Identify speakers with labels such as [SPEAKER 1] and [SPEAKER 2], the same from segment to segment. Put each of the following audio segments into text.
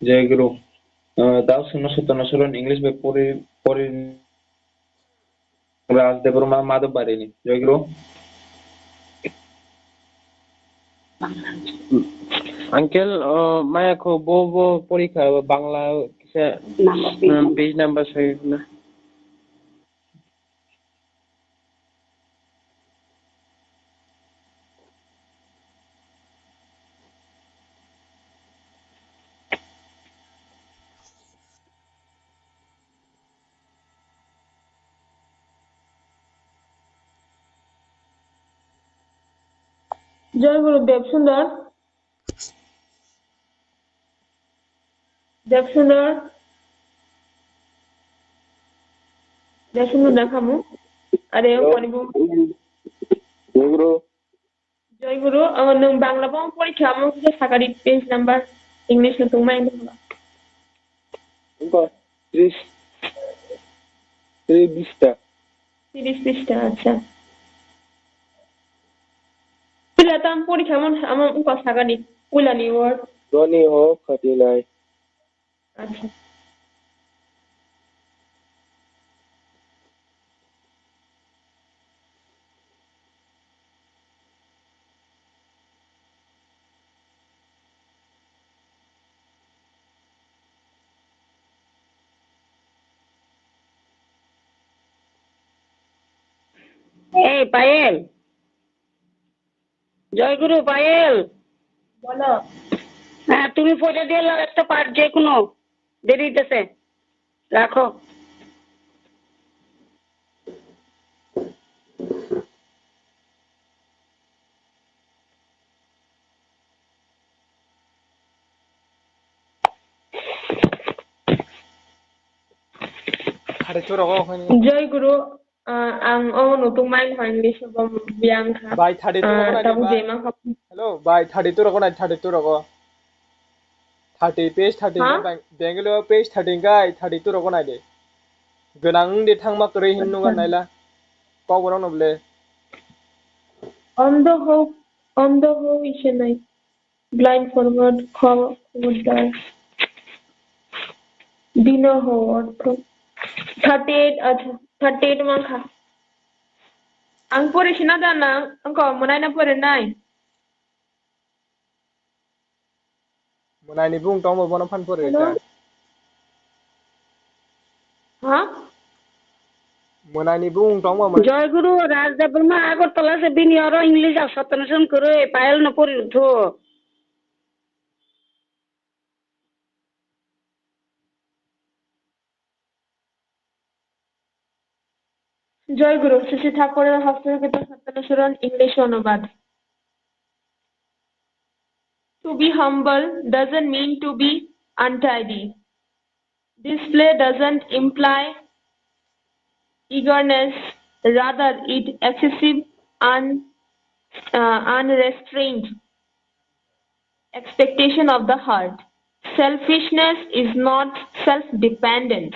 [SPEAKER 1] जय गुरु दाव सुनो सतनासुरन इंग्लिश में परि राज देबरमा माधव बारी जय गुरु
[SPEAKER 2] Uncle, Maya ko bobo porika Bangla kisa page number saya na.
[SPEAKER 3] जय गुरु देवसुंदर देवसुंदर देवसुंदर kamu ada yang paling bu जय गुरु नों बांला बाव परीक्षा मो के सागारि पेज नंबर इंग्लिश में तुम माइन दो
[SPEAKER 2] उनका 30 पृष्ठा
[SPEAKER 3] अच्छा पहले तम परीक्षा मो हम उनका सागारि उलानी वर्ड
[SPEAKER 2] दोनी हो खैनai
[SPEAKER 3] अच्छा
[SPEAKER 4] এই পায়েল জয়গুরু পায়েল
[SPEAKER 3] बोलो
[SPEAKER 4] হ্যাঁ তুমি পড়ে দিলে একটা পাঠ যে কোনো দেরি হইতেছে রাখো
[SPEAKER 3] जय गुरु आं नुtung main English bom biang kha
[SPEAKER 2] By 32
[SPEAKER 3] tabu jema kha
[SPEAKER 2] Hello, by 32 rako na 32 rako 30 page 30
[SPEAKER 3] Huh?
[SPEAKER 2] ka Bangalore page 30 ka 32 rako na de Ganang de thangma kare hinnu ga naila Pau borang no ble
[SPEAKER 3] on the whole is a night blind forward forward die dinner ho अर्थ 38 अच्छा 38 मा खा आं परेसिना दाना आंखौ मोनायना फोरोंनाय
[SPEAKER 2] Munai ni bung tong mo bono fan pore ta
[SPEAKER 3] हाँ
[SPEAKER 2] Munai ni bung tong mo
[SPEAKER 4] জয়গুরু রাজ দেববর্মা আগরতলা সে বিনিয়র English আর সত্যনাশন করে পায়েল না পড়ি উঠো
[SPEAKER 3] जय गुरु श्री ठाकुर हस्तलिखित सत्यनारायण इंग्लिश अनुवाद To be humble doesn't mean to be untidy. Display doesn't imply eagerness, rather it excessive unrestrained expectation of the heart. Selfishness is not self-dependence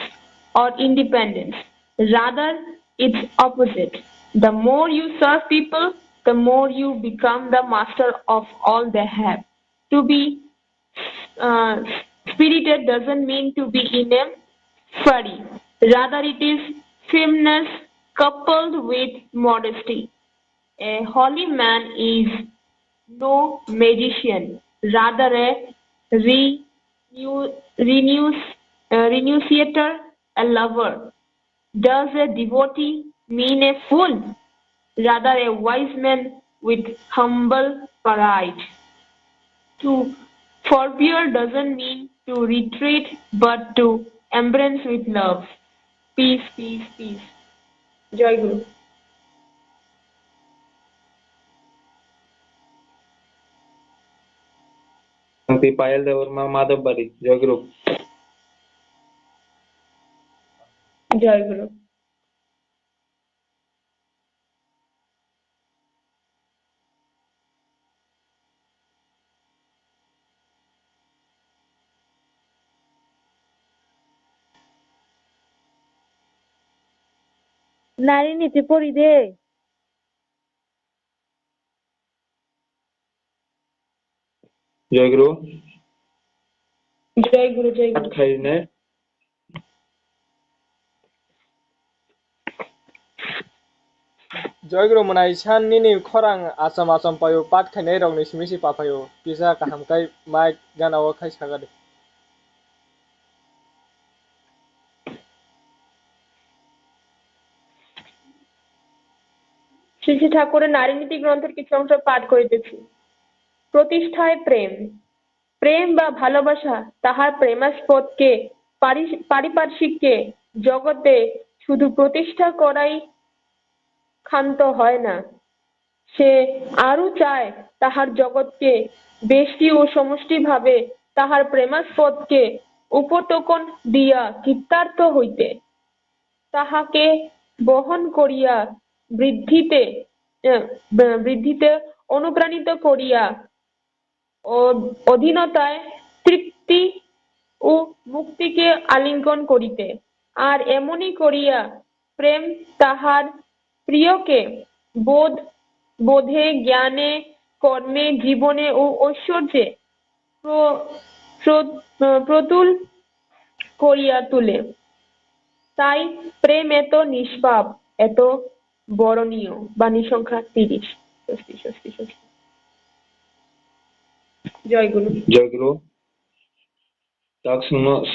[SPEAKER 3] or independence. Rather, it's opposite. The more you serve people, the more you become the master of all they have. To be spirited doesn't mean to be in a fury. Rather, it is firmness coupled with modesty. A holy man is no magician, rather a renunciator, a lover. Does a devotee mean a fool? Rather a wise man with humble pride. To forbear doesn't mean to retreat, but to embrace with love. Peace, peace, peace. Jai Guru.
[SPEAKER 1] पायल देवरमा माधव बारी जय गुरु
[SPEAKER 3] Jai Guru.
[SPEAKER 4] নারী নীতি পড়ি দে
[SPEAKER 1] जय गुरु
[SPEAKER 3] जय गुरु जय गुरु
[SPEAKER 1] खाइनाय
[SPEAKER 2] जय गुरु मोनाय साननि नि खरां आसाम आसाम पायो पात खाइनाय रंनि सिमिसि पापायो पिजा काहामखाय माइक गानाव खाय सागादे
[SPEAKER 3] শ্রী শ্রী ঠাকুরের নারীনীতি গ্রন্থের কিছু অংশ পাঠ করিতেছি। প্রতিষ্ঠায় প্রেম। প্রেম বা ভালোবাসা তাহার প্রেমাস্পদকে পারিপার্শ্বিককে জগতে শুধু প্রতিষ্ঠা করাই ক্ষান্ত হয় না, সে আরও চায় তাহার জগৎকে ব্যষ্টি ও সমষ্টিভাবে তাহার প্রেমাস্পদকে উপটোকন দিয়া কৃতার্থ হইতে, তাহাকে বহন করিয়া বৃদ্ধিতে অনুপ্রাণিত করিয়া অধীনতায় তৃপ্তি ও মুক্তিকে আলিঙ্গন করিতে, আর এমনি করিয়া প্রেম তাহার প্রিয়কে বোধে জ্ঞানে কর্মে জীবনে ও ঐশ্বর্যে প্রতুল করিয়া তুলে। তাই প্রেম এত নিষ্পাপ, এত বরণীয়। বাণী সংখ্যা 30। ষষ্ঠী ষষ্ঠী ষষ্ঠী। জয় গুরু
[SPEAKER 1] জয় গুরু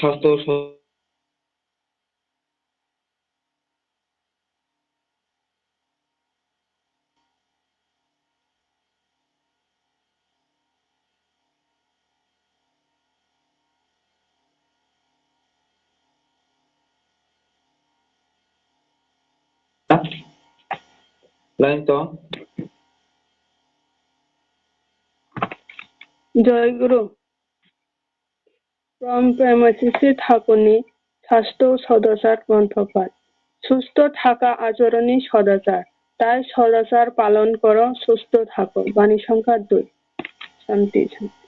[SPEAKER 1] স্বাস্থ্য লাইন তো
[SPEAKER 5] জয় গুরু প্রেমাশিসি ঠাকুরনি স্বাস্থ্য সদাচার গ্রন্থপাঠ। সুস্থ থাকা আচরণই সদাচার, তাই সদাচার পালন করো, সুস্থ থাকো। বাণী সংখ্যা 2। শান্তি শান্তি।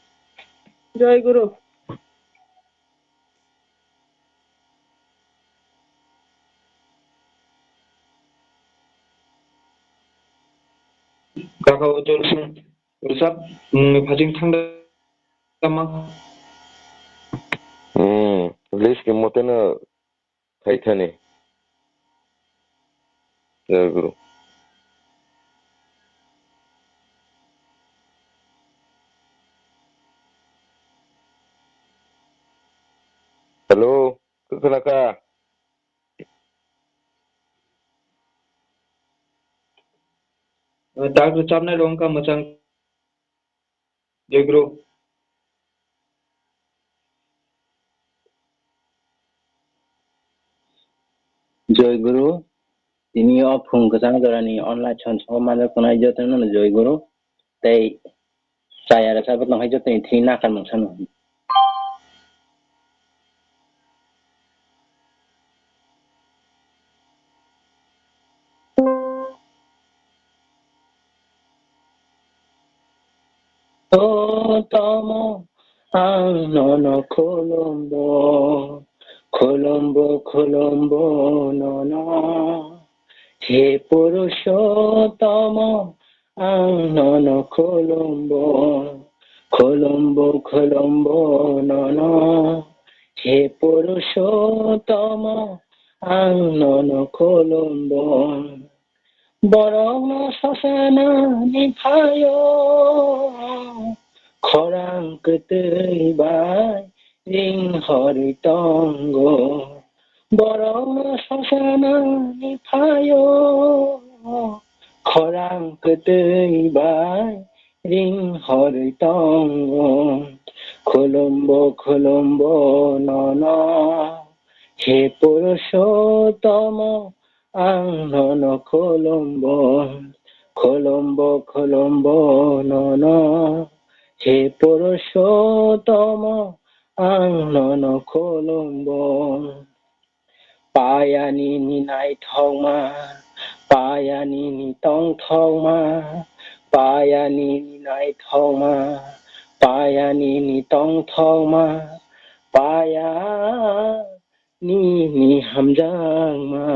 [SPEAKER 5] জয় গুরু।
[SPEAKER 1] Bg.Utjal Debbarma Phajing Thangdama
[SPEAKER 6] List के मोते न खैथने जय गुरु। हेलो कुकलका
[SPEAKER 1] Dr. Chabnai Langka Machang Jai Guru
[SPEAKER 7] Joy Guru ini opung kesana dorani online channel mana kunai jotono na Joy Guru tai saya rasa betul hai jotono Thinangni mangsana tomo no Colombo no he Purushottama no Colombo no he Purushottama no Colombo Borong sasana nipayo khorang ketei bai ring horitongo Borong sasana nipayo khorang ketei bai ring horitongo Colombo no he Purushottama no Colombo no he Purushottama no Colombo Payani ni nai thongma Payani ni tong thongma Payani ni nai thongma Payani ni tong thongma Paya ni hamjangma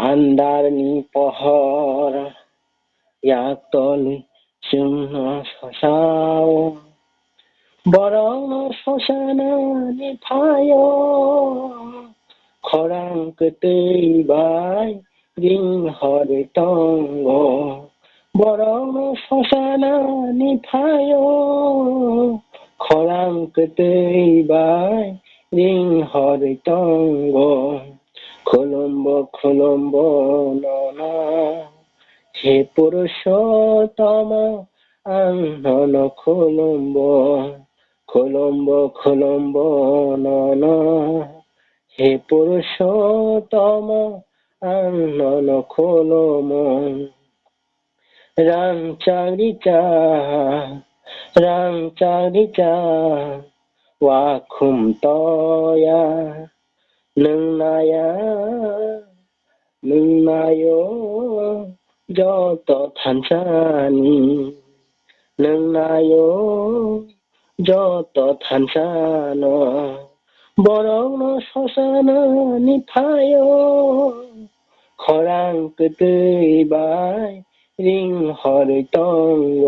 [SPEAKER 7] andar ni pohor yak toli শূন্য শশাও বরং শ্মশানা নিভায় খরাং কেতেই by ring হরে টঙ্গ বরং শ্মশানা নিভায় খরাং কেতেই by ring হরে টঙ্গ খলম্ব খলম্ব ননা হে পুরুষোত্তম আনন খলম্ব খলম্ব খলম্ব নন হে পুরুষোত্তম আনন খলম রাম চারিচা ওয়াখুম তয়া নংনায় যত থানসানি নংনায় যত থানসান বরং শ্মশানা নিভায় খরাং কেতেই by ring হরে টঙ্গ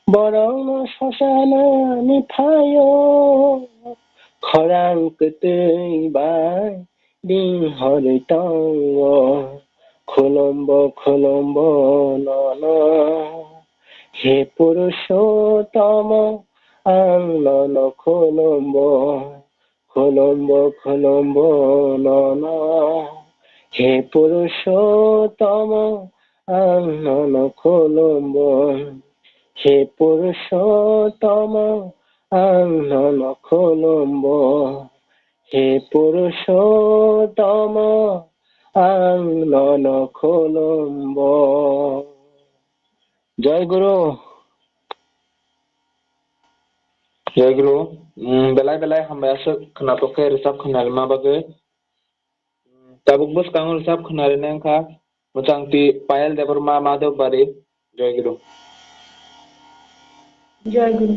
[SPEAKER 7] বরং শ্মশানা নিভায় খরাং কেতেই by ring হরে টঙ্গ খলম্ব খলম্ব নন হে পুরুষোত্তম আনন খলম্ব খলম্ব খলম্ব নন হে পুরুষোত্তম আনন খলম্ব হে পুরুষোত্তম আনন খলম্ব হে পুরুষোত্তম আনন খলম্ব। জয় গুরু।
[SPEAKER 1] जय गुरु बेलाय बेलाय हामबायासो खोनाथ'खै रिसाब खोनानो माबागै दाबुक बुसखाङो रिसाब खोनानो नोंखा मोजांथि पायल देबरमा माधव बारि जय गुरु।
[SPEAKER 3] जय गुरु।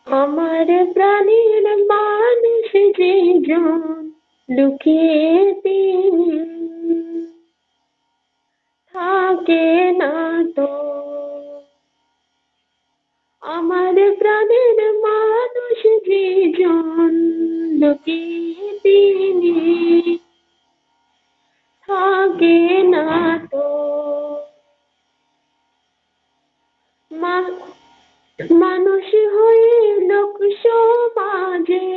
[SPEAKER 3] আমার প্রাণের মানুষ যে জন লুকিয়ে তিনি থাকে না তো আমার প্রাণের মানুষ যে জন লুকিয়ে তিনি থাকে না তো মানুষ হয়ে লোক সমাজে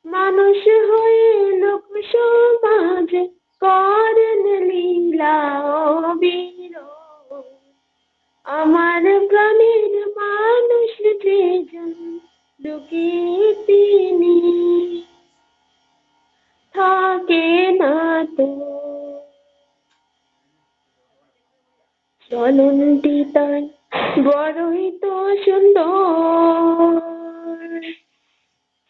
[SPEAKER 3] মানুষ হয়ে লোক সমাজে করেন লীলা অবিরল আমার প্রাণের মানুষ যে জন লুকিয়ে তিনি থাকে না তো চলনটি তাই বড়ই তো সুন্দর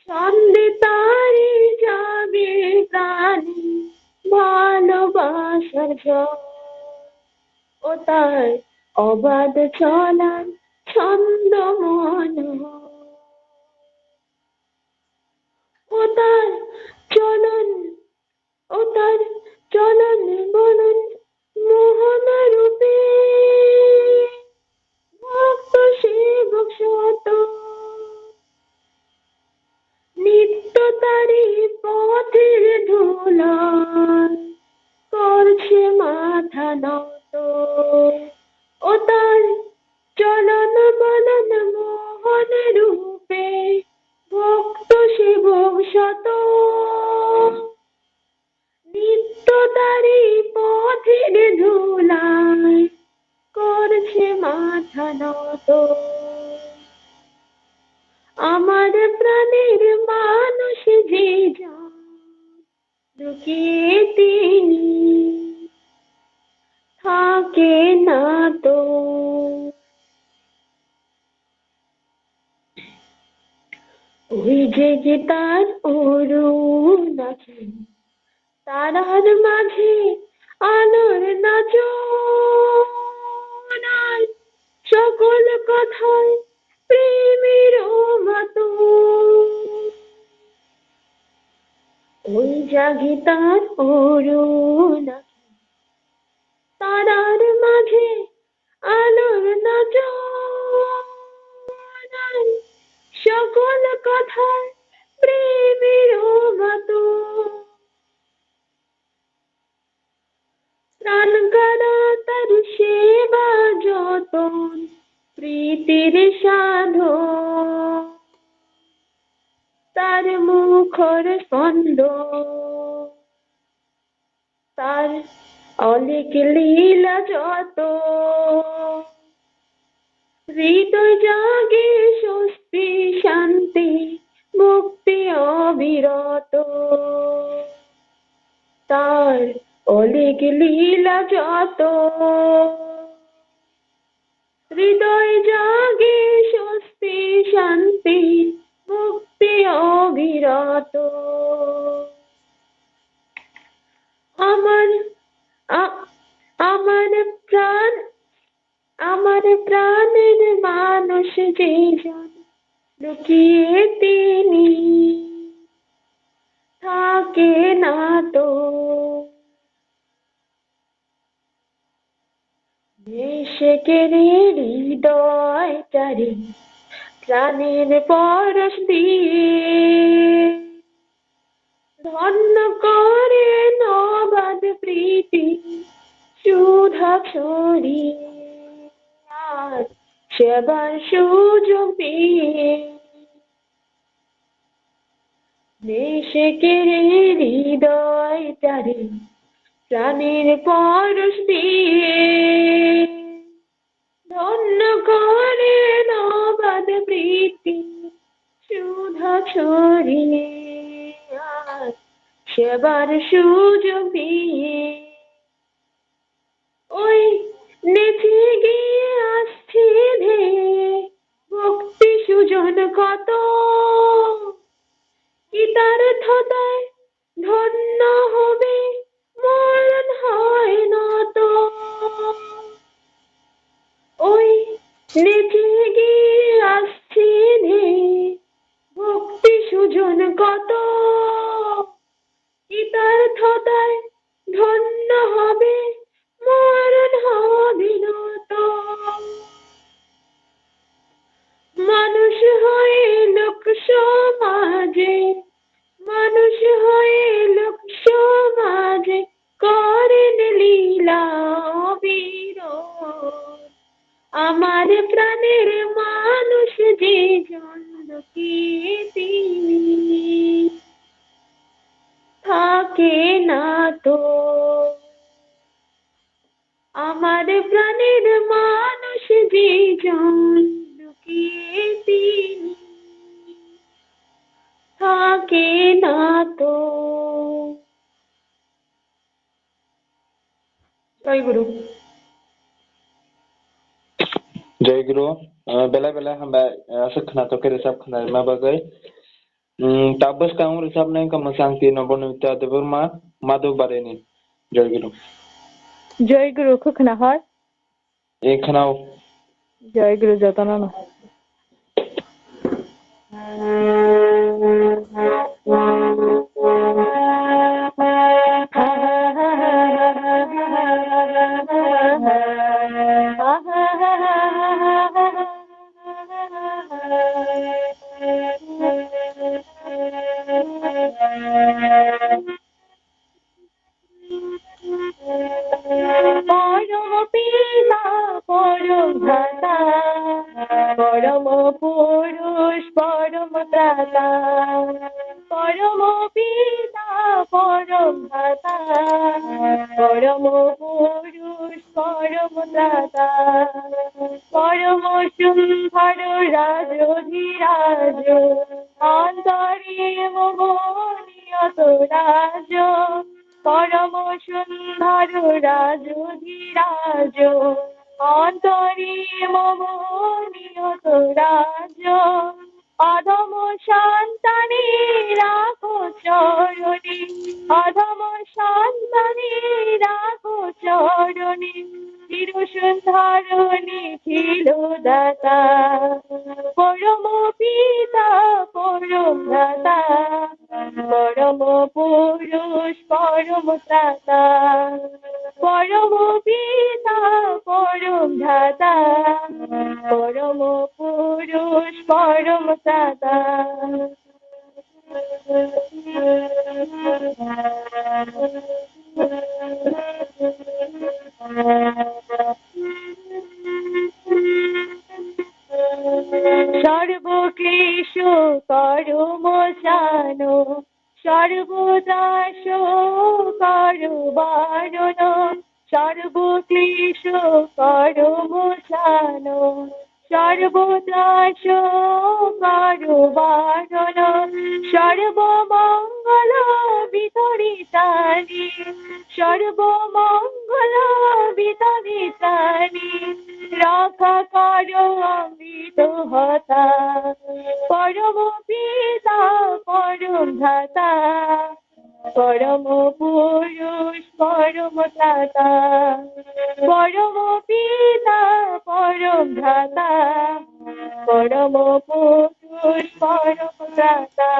[SPEAKER 3] ছন্দে তারি যাবে প্রাণী ভালোবাসার ঝড় ও তার অবাধ চলার ছন্দ মনোহর ও তার চলন বলন মোহন রূপে ভক্ত সেবক শত নিত্য তারি পথের ধুলায় করছে মাথা নত ও তার চলন বলন মোহন রূপে ভক্ত সেবক শত নিত্য তারি পথের ধুলায় করছে মাথা নত আমার প্রাণের মানুষ যে জন লুকিয়ে তিনি থাকে না তো ওই যে তার অরুণ আছে, তারার মাঝে আলোর নাচন, সকল কথায় প্রেমের মতো। ওই জাগে তার অরুণ আছে, তারার মাঝে আলোর নাচন, সকল কথায় প্রেমের মতো। প্রাণ কারা তার সেবা যতন, প্রীতির সাধন, তার মুখর স্পন্দ, তার অনেক লীলা যত। হৃদয় জাগে স্বস্তি শান্তি মুক্তি অবিরত, তার অনেক লীলা যত। হৃদয় জাগে স্বস্তি শান্তি মুক্তি অবিরত। আমার প্রাণের মানুষ যেজন, লুকিয়ে তিনি থাকে না তো। নেশকেরে হৃদয় চারি প্রাণের পরশ দিয়ে, ধন্য করে নবাদ প্রীতি সুধা ছড়িয়ে। আর সেবার সুযোগ পেয়ে, নেশকের হৃদয় চারি প্রাণের পরশ দিয়ে, ধন্য করে নবাদ প্রীতি সুধা ছড়িয়ে। আর সেবার সুযোগ দিয়ে, ওই নেচে গিয়ে আসছে ধেয়ে ভক্তি সুজন কত। কৃতার্থতায় ধন্য হবে মরণ হয় নত। ওই নেচে গিয়ে আসছে ধেয়ে ভক্তি সুজন কত। কৃতার্থতায় ধন্য হবে মরণ হবে নত। মানুষ হয়ে লোক সমাজে, মানুষ হয়ে লোক সমাজে করেন লীলা অবিরত। আমার প্রাণের মানুষ যে জন, লুকিয়ে তিনি থাকে না তো। আমার প্রাণের মানুষ যে জন, লুকিয়ে তিনি থাকে না তো। জয় গুরু।
[SPEAKER 1] जय गुरु बेला बेला हामबाय खोनाथ'ख रोजाब खोनामा बागै ताबस कांग रोजाबनाय कमसांति नबनिता देबरमा माधव बारिनि जय गुरु।
[SPEAKER 5] जय गुरु खोनाहर
[SPEAKER 1] ए खोनाव
[SPEAKER 5] जय गुरु jotono no। পরম পিতা পরম ভ্রাতা পরম পুরুষ পরম ত্রাতা, পরম পিতা পরম ভ্রাতা পরম পুরুষ পরম ত্রাতা, পরম সুন্দর রাজধিরাজ অন্তরীম মনিয়ত রাজ, পরম সুন্দর রাজধিরাজ অন্তরীম মনিয়ত রাজ,
[SPEAKER 3] অধম সন্তানে রাখো চরণে, অধম সন্তানে রাখো চরণে, চিরসুন্দর নিখিল দাতা, পরম পিতা পরম দাতা, পরম পুরুষ পরম ত্রাতা, পরম পিতা পরম ধাতা, পরম পুরুষ পরম ত্রাতা। সর্বক্লেশ করমোচানো, সর্বদাস করবারণ, সর্বক্লেশ করমোচানো, সর্বদাস করবারণ, সর্বমঙ্গল বিতরিতানি, সর্বমঙ্গল বিতরিতানি, রক্ষা করো অমৃত হতা, পরম পিতা পরম ধাতা, পরম পুরুষ পরম ত্রাতা, পরম পিতা পরম ধাতা, পরম পুরুষ পরম ত্রাতা।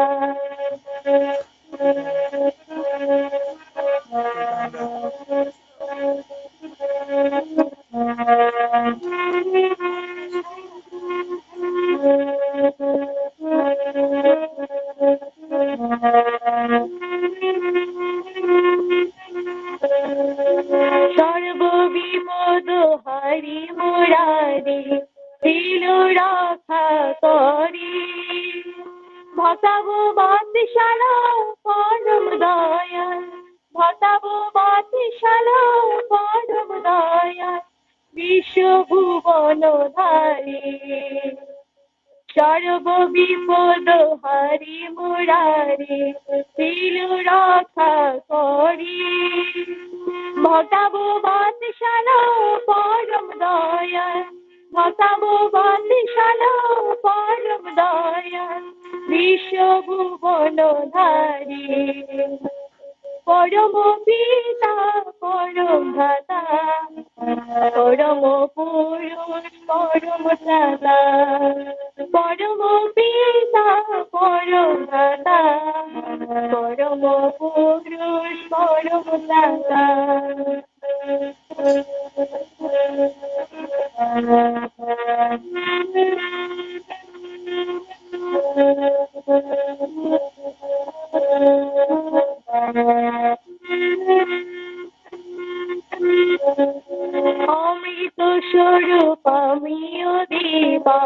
[SPEAKER 3] সর্ববিপদ হারি মুরারি, দিল রক্ষা করি, ভতাব বাতিশালা পরম দয়া, ভতাব বাতিশালা পরম দয়া, বিশ্বভুবন ধারী, সর্ববিপদ হারি মুরারি, দিল রক্ষা করি, ভটাব বাতিশালা পরম দয়া, ভটাব বাতিশালা পরম দয়া, বিশ্বভুবন ধারী, পরম পিতা পরম ধাতা, পরম পুরুষ পরম ত্রাতা, পরম পিতা পরম ধাতা, পরম পুরুষ পরম ত্রাতা। অমৃত স্বরূপ আমিও দেবা,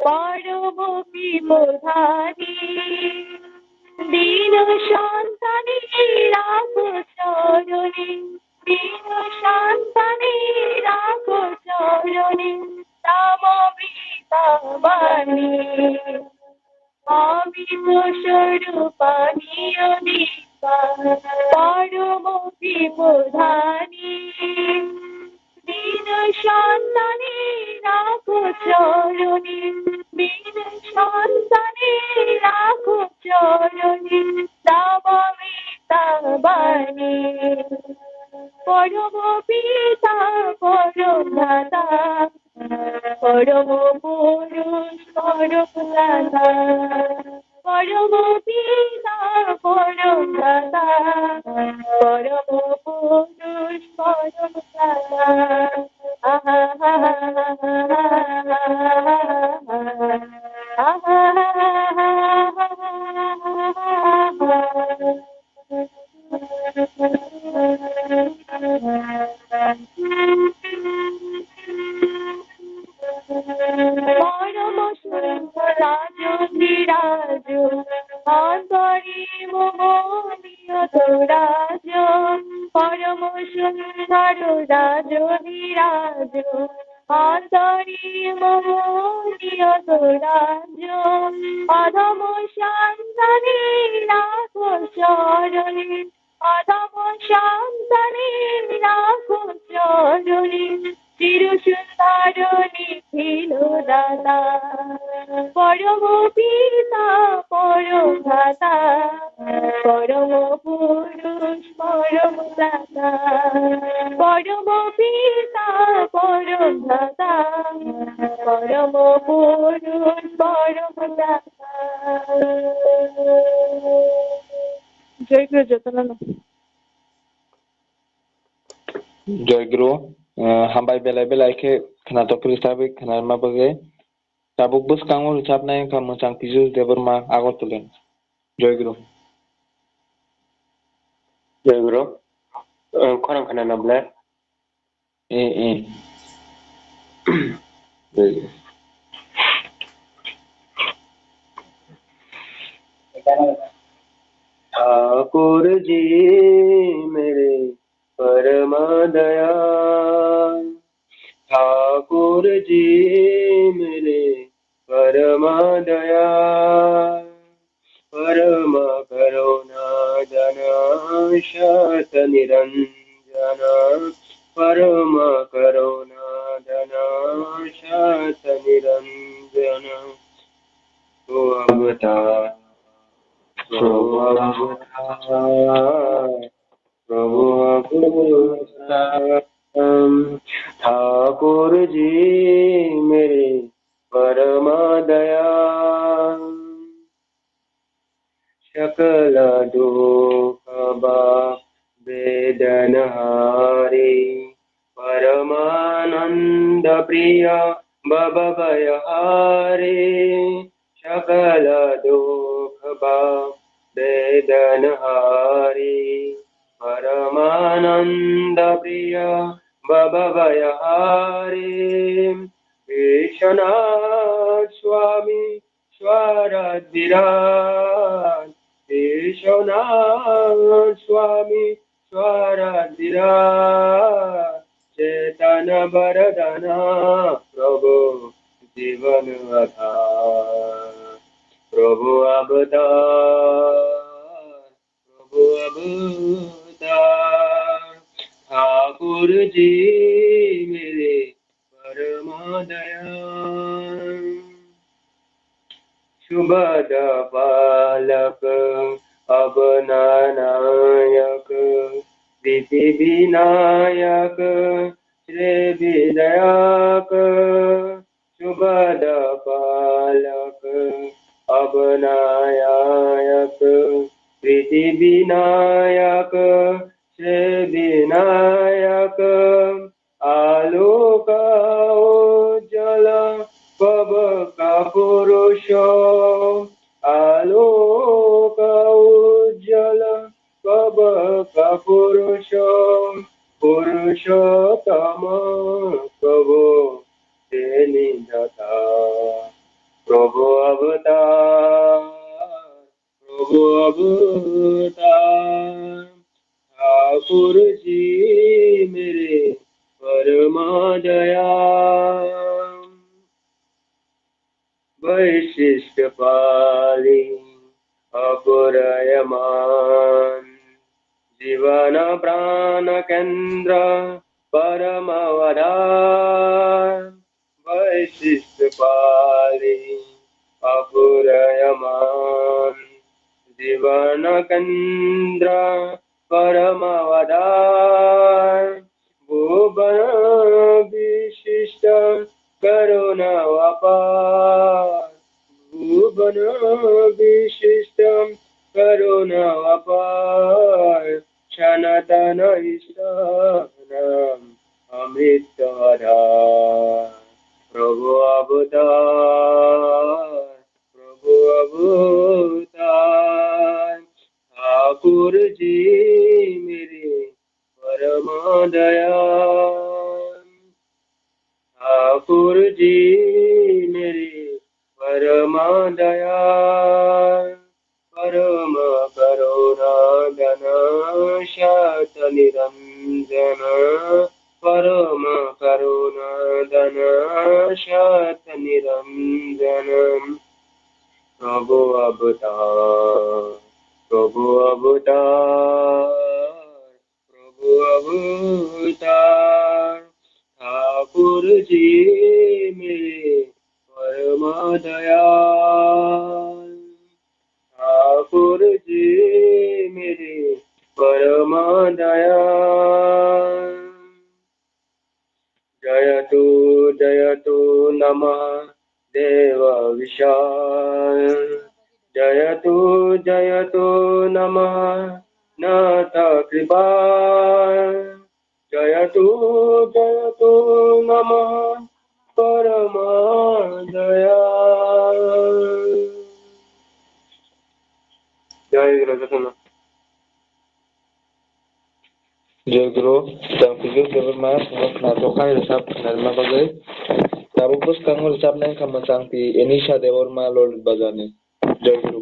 [SPEAKER 3] পরম বিবোধানি, দীন সন্তানে রাখো চরণে, দীন সন্তানে রাখো চরণে, নামামৃতাবাণী, অমৃত স্বরূপ আমিও দেবা, পরম বিবোধানি, দীন সন্তানে রাখো চরণে, দীন সন্তানে রাখো চরণে, নামামৃতাবাণী, পরম পিতা পরম ধাতা, পরম পুরুষ পরম ত্রাতা, পরম পিতা পরম ধাতা, পরম পুরুষ পরম ত্রাতা। আহা হা হা হা আহা পরম সুন্দর রাজ বিরাজ, অন্তরি মোহনীয়ত রাজ, পরম সুন্দর রাজ বিরাজ, অন্তরি মোহনীয়ত রাজ, অধম সন্তানে রাখো চরণে, অধম সন্তানে রাখো চরণে, চিরসুন্দর তারণী ছিল দাতা পরম পিতা পরম ভ্রাতা পরম পুরুষ পরম দাতা পরম পিতা পরম ভ্রাতা পরম পুরুষ পরম দাতা জয় গুরু jotono.
[SPEAKER 1] Joy Guru, hambai belai ke kena tokri sabi kena ma bagai. Tabuk bus kangur ucap na yang kamu Mg.Pijush Debbarma Agt tulen. Joy Guru.
[SPEAKER 8] Joy Guru. Korang kena nabla.
[SPEAKER 1] Joy Guru.
[SPEAKER 8] Thakur ji मेरे परम दया ठाकुर जी मेरे परम दया परम करुणा जन शत निरंजन परम करुणा जन शत निरंजन तो अवतार प्रभु ठाकुर जी मेरे परम दया सकल दुख वेदन हारे परमानंद प्रिय भय हारे सकल दुख वेदन हारे परमानंद प्रिय भय हारे विश्वनाथ स्वामी स्वराज विराज विश्वनाथ स्वामी स्वराज विराज चेतन वरदान प्रभु जीवन आधार प्रभु अवतार ठाकुर जी मेरे परम दया शुभद पालक अवनायक विधि विनायक श्री विनायक शुभद पालक अवनायक विधि विनायक श्री विनायक आलोक उज्ज्वल पव का पुरुष आलोक उज्ज्वल पव का पुरुष पुरुषोत्तम प्रभु तेनि दाता प्रभु अवतार ठाकुर जी मेरे परम दया वैशिष्ट पाली अपरयमान जीवन प्राण केंद्र परम आधार वैशिष्ट पाली अपरयमान जीवन केंद्र परम आधार भुवन विशिष्ट करुणा अपार भुवन विशिष्ट करुणा अपार सनातन ईश्वर अमृत आधार प्रभु अवतार ठाकुर जी मेरे परम दया ठाकुर जी मेरे परम दया परम करुणा धन शत निरंजन परम करुणा धन शत निरंजन प्रभु अवतार ठाकुर ठाकुर जी मेरे परम दयाल, ठाकुर जी मेरे परम दयाल। जयतु नमः देव विशाल, जयतु नमः नाथ कृपाल, जयतु नमः परम दयाल। जय गुरु जोटोनो।
[SPEAKER 1] जय गुरु Mg.Pijush Debbarma Agt resap Nalma Bagwi Tabuk Buskango resap nang Kamasangti Enisha Debbarma Lord Bazani. Jai Guru.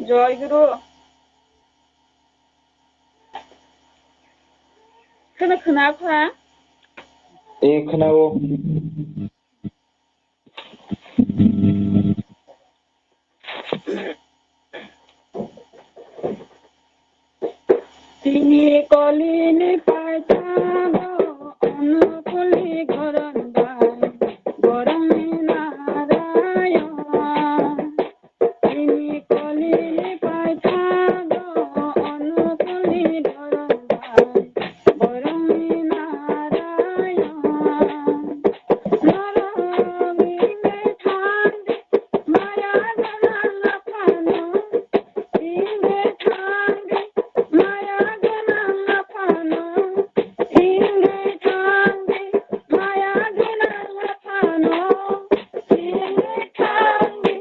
[SPEAKER 4] Joy Guru. Kenapa?
[SPEAKER 1] Kenapa?
[SPEAKER 4] Tini kolini paitano anukuli gorandai gorami narayo. Tini kolini paitano anukuli gorandai gorami narayo. Narami thandi maya gananga pano. Inge thandi maya gananga pano. Inge thandi maya gananga pano. Inge thandi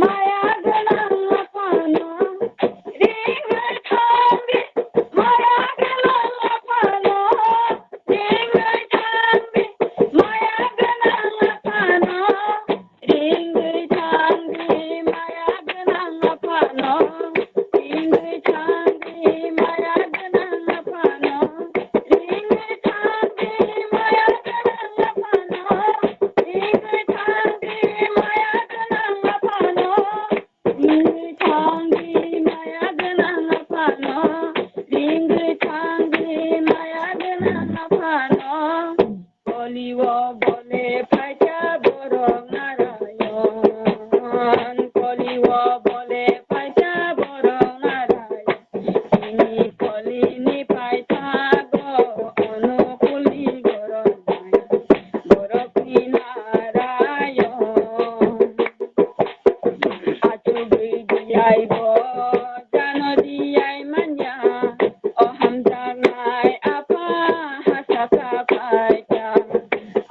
[SPEAKER 4] maya gananga pano. Inge thandi maya gananga pano. Inge thandi maya gananga pano. Inge thandi maya gananga pano. Inge thandi maya gananga pano. Inge thandi maya gananga pano. Inge thandi maya gananga pano. Inge thandi maya gananga pano. Inge thandi maya gananga pano. Koliwa bole pacha borong narayon. Koliwa bole pacha borong narayon. Ini kolini pacha go anukuli gorondai gorokni narayon. Achugui diyai bo jano diyai manya. Oham jangai apa hasaka paita.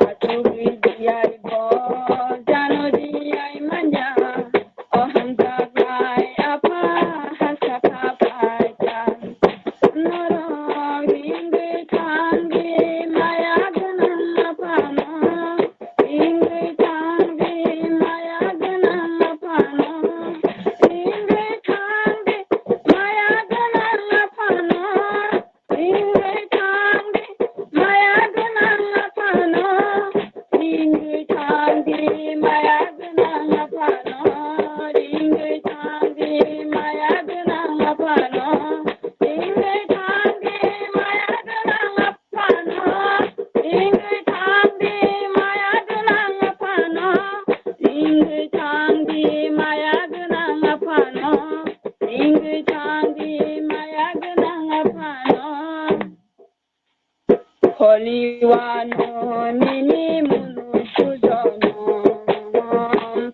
[SPEAKER 4] Achugui diyai bo jano diyai manya. Oham jangai apa hasaka paita. Narang inge tangi maya gananga pano. Inge tangi maya gananga pano. Inge tangi maya gananga pano. Inge tangi maya gananga pano. Inge tangi maya gananga pano. Inge tangi maya gananga pano. Inge tangi maya gananga pano. Inge tangi maya gananga pano. Inge tangi maya gananga pano. Inge tangi maya gananga pano. Koliwano nini munu sujono.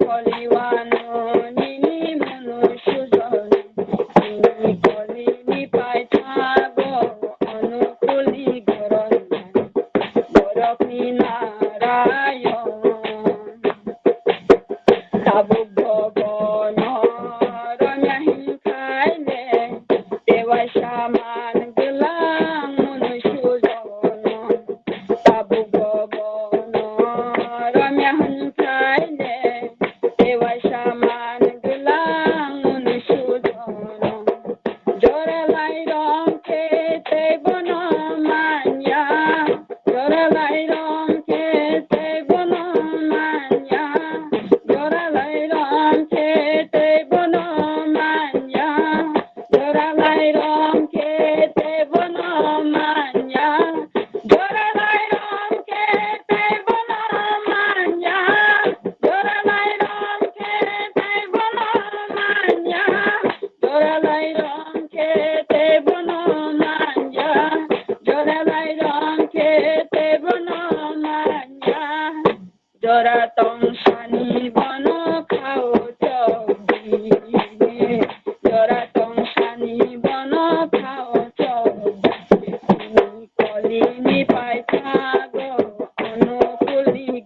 [SPEAKER 4] Koliwano nini munu sujono. Ini kolini paitago anukuli gorondai gorokni narayon. Tabuk bobono ronyahin kaile dewa shaman gelang munu sujono. Tabuk bobono
[SPEAKER 5] जरा तंसानी बन खाओ चौबीने जरा तंसानी बन खाओ चौबीने कलिनी पाइथा गो अनुकूली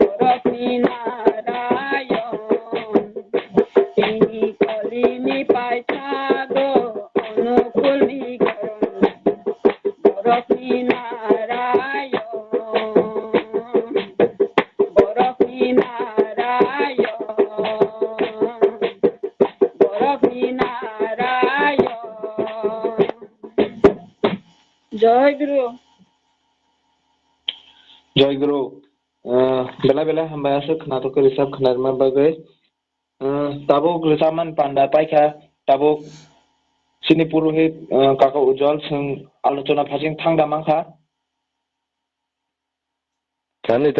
[SPEAKER 5] बरफी नारायण तिनी कलिनी पाइथा गो अनुकूली बरफी नारायण जय गुरु
[SPEAKER 1] जय गुरु बेला बेला हामबायासो खोनाथ'खो रिसाब खोनारमा बागै ताबुक रिसाबमान पान्डा पाइखा ताबुक सिनि पुरोहित काका उज्जवल जों आलोचना फारसे थांदामाखा
[SPEAKER 6] थानै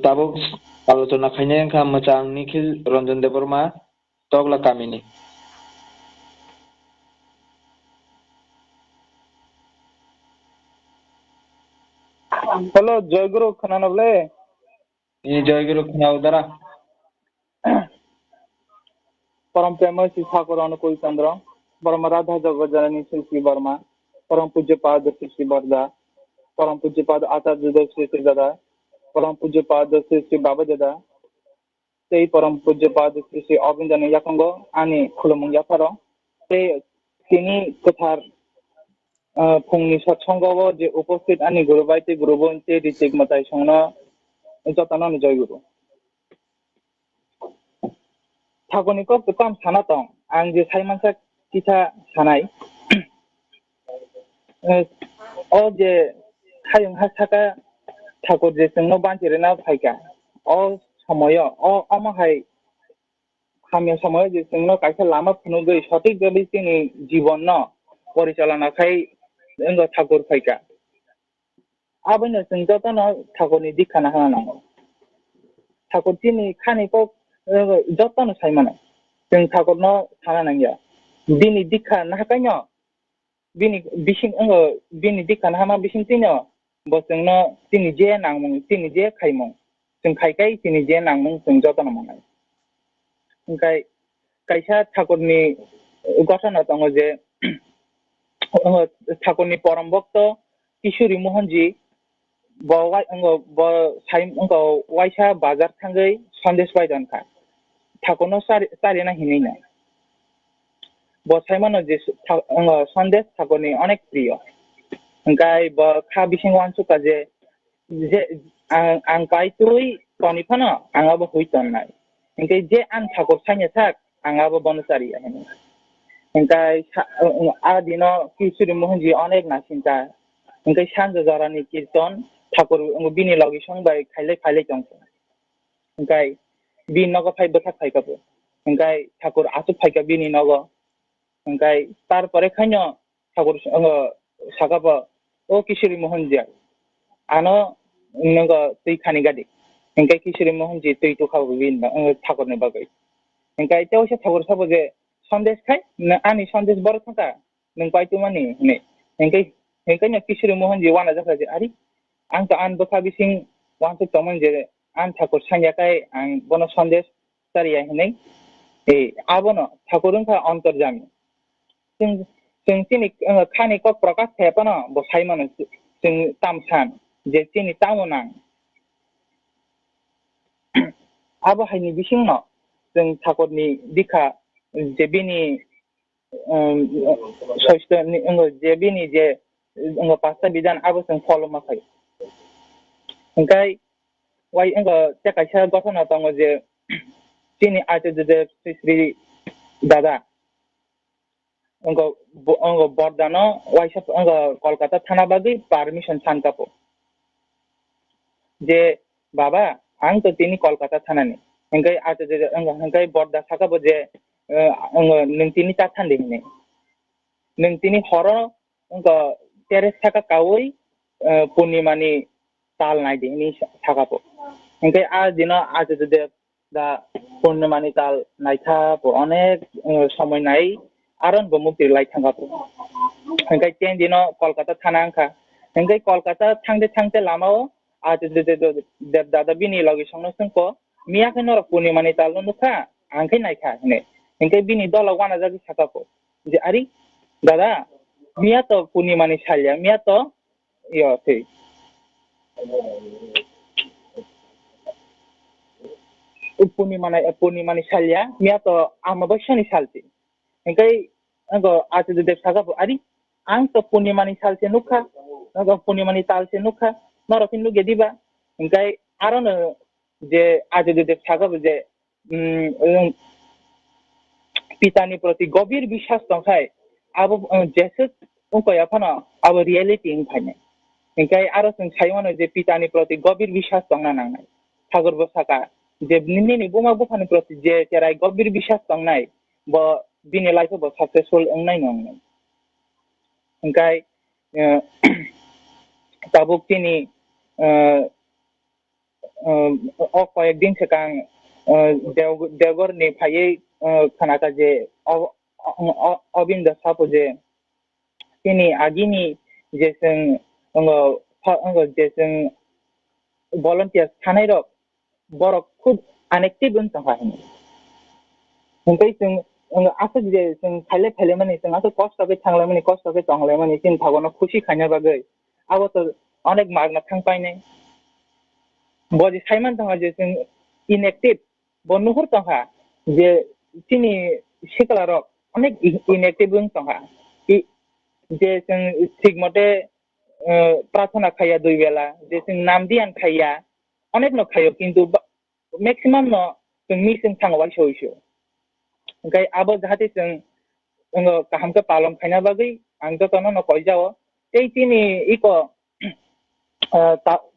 [SPEAKER 1] ताबुक आलोचना खायनाय खा मोजां निखिल रंजन देबबर्मा तगला कामिनी
[SPEAKER 2] हेलो जयगुरु खोनानोब्ले
[SPEAKER 1] जयगुरु खोनाउदारा
[SPEAKER 2] परम प्रेम श्री ठाकुर अनुकूल चंद्र परम राधा जगत जननी श्री वर्मा परम पूज्य पाद श्री वरदा परम पूज्य पाद आचार्य श्री दादा परम पूज्य पाद श्री बाबा दादा sei परम पूज्य पाद श्री अबिंदन याकंगो आनि खुलुमं याफारो sei তিনি কথার फुंनि सत्संगआव जे उपस्थित आनि गुरुबायते गुरुबनते रितिक मताय संना jotono जय गुरु ठाकुरनिखौ गोबां साना दं आं जे सायमानसा किथा सानाय ओ जे खायं हासाका ठाकुर जे जोंनो बानजिरेना फायका ओ समय ओ अमाहाय खामिया समय जे जोंनो कायसा लामा फुनुगै सঠিक भाबे जोंनि जीवन न परिचालना खाय जोंनो ठाकुर फायका आबैनो जों jotono ठाकुरनि दिखाना होनांगौ ठाकुर दिनै खानिखौ jotono सायमानो जों ठाकुरनो थाना नांगौ दिनै दिखा नाहाकायनो बिनि बिसिं बिनि दिखा नाहामा बिसिं तिनो बसोंनो दिनै जे नांमों दिनै जे खायमों जों खायखाय दिनै जे नांमों जों jotono मोननाय ओंखाय कायसा ठाकुरनि घटना दङ जे ठाकुरनि परम भक्त किशोरी मोहनजी बावहाय वाइसा बाजार थांगै सन्देश बायदनखा ठाकुरनो सारिना हिनैना बसायमानो जे सन्देश ठाकुरनि अनेक प्रिय ओंखाय खा बिसिं वानसुका जे आं पाइतुई तनिफानो आंआबो हुइतननाय ओंखाय जे आं ठाकुर साइनो थाक आंआबो बनसारिया हिनै ओंखाय आदिनो किशोरी मोहनजी अनेक नासिनता ओंखाय सानजा जरानि कीर्तन ठाकुर बिनि लगे संबाय खायले दं ओंखाय बि नग फाइबो थाक फाइकाबो ओंखाय ठाकुर आसु फाइका बिनि नग ओंखाय तारपरे खायनो ठाकुर सागाबो ओ किशोरी मोहनजी आनो नग तै खानि गादि ओंखाय किशोरी मोहनजी तै तो खाबो बिनि ठाकुरनि बागै ओंखाय तेवसे ठाकुर साबो जे सन्देश खाय आनि सन्देश बर थाका नों पाइतु मानि नै ओंखायनो किशोरी मोहनजी वाना जाखा जे आरि आंथ आन बखा बिसिं वानसु तमन जे आन ठाकुर सान्याखाय आं बनो सन्देश सारिया हिनै आबोनो ठाकुरंखा अंतर्जामी जों तिनि खानिखौ प्रकाश थायापानो बसायमानो जों तामसान जे तिनि तामोनां आबो हायनि बिसिं न जों ठाकुरनि दिखा जे बिनि सयस्तनि जे बिनि जे पास्ता बिदान आबो जों फलो माखाय ओंखाय वाइ तेकायसा घटना दङ जे तिनि आचार्य श्री दादा बरदानो वाइसा कलकाता थाना बागै पारमिशन सानकापो जे बाबा आं तो तिनि कलकाता थानानि ओंखाय आचार्य ओंखाय बरदा साकाबो जे नों तिनि ता थान्दै हिनै नों तिनि हर तेरेस थाका कावै पूर्णिमानि ताल नायदे नि थाकापो ओंखाय दिनो आचार्य दा पूर्णिमानि ताल नायथापो अनेक समय नाय आरन मुक्ति लाइ थांगापो ओंखाय तेन दिनो कलकाता थाना आंखा Hingkai Kolkata thangte lamao Dev bini logi songno sungko Mia ke norok Purnimani talno nukha angkai naikha hine hingkai bini dola wana jagi sakako je ari dada Mia to Purnimani salya Mia to yo thei Purnimani salya Mia to amabasyani salti hingkai angko Dev sakako ari ang to Purnimani salse nukha angko Purnimani talse nukha norok hindu gediba hingkai arono je Dev sakako je pitani proti gobir bishas tongkai abo jesut ungko yapana abo reality ingkhaine hingkai aro sing saimano je pitani proti gobir bishas tongna nangnai thagor bosaka je nini buma bufani proti je cherai gobir bishas tongnai bo bini life bo successful ongnai nongnai hingkai tabuk tini o koyekdin sekang Deogor ni phaiye khanaka je obinda sapo je tini agini je sing je volunteers thanai rok borok khub unactive tongha hingkai sing asuk je sing phaile mani sing asuk cost ke tonglai mani tin thagono khushi khaina bagai abo to onek magna thangpai nai bodi saiman tongha je sing inactive bonuhur tongha je tini Sikla rok onek inactive tongha je sing thikmote prathana khaya dui bela je sing namdian khaya onek no khayo kintu maximum no sing mi sing thangwai soiso hingkai abo jahati sing kaham ke palom khaina bagai ang jotono no koijao tei tini iko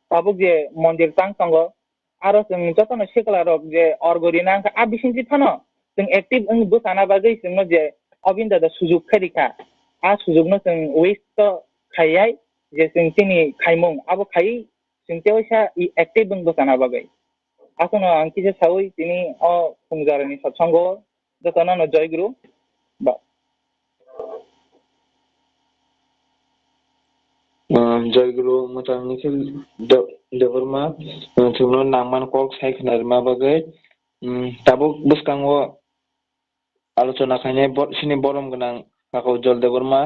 [SPEAKER 2] tabuk je mondir tang tongo aro sing jotono Sikla rok je orgorina angka abisinji phano sing active busana bagai sing no je obinda da sujug kharika a sujug no sing waste to khayai je sing tini khaimung abo khai sing teosa active busana bagai asono ang kise sawi tini o pungjarani Satsango jotono no joy guru ba
[SPEAKER 1] Joy Guru Matangni Debbarma Thumno Nangman Kok Sai Khnarma bagai tabuk buskango आलोचना खाने सिनी बरम गनां Mg.Utjal Debbarma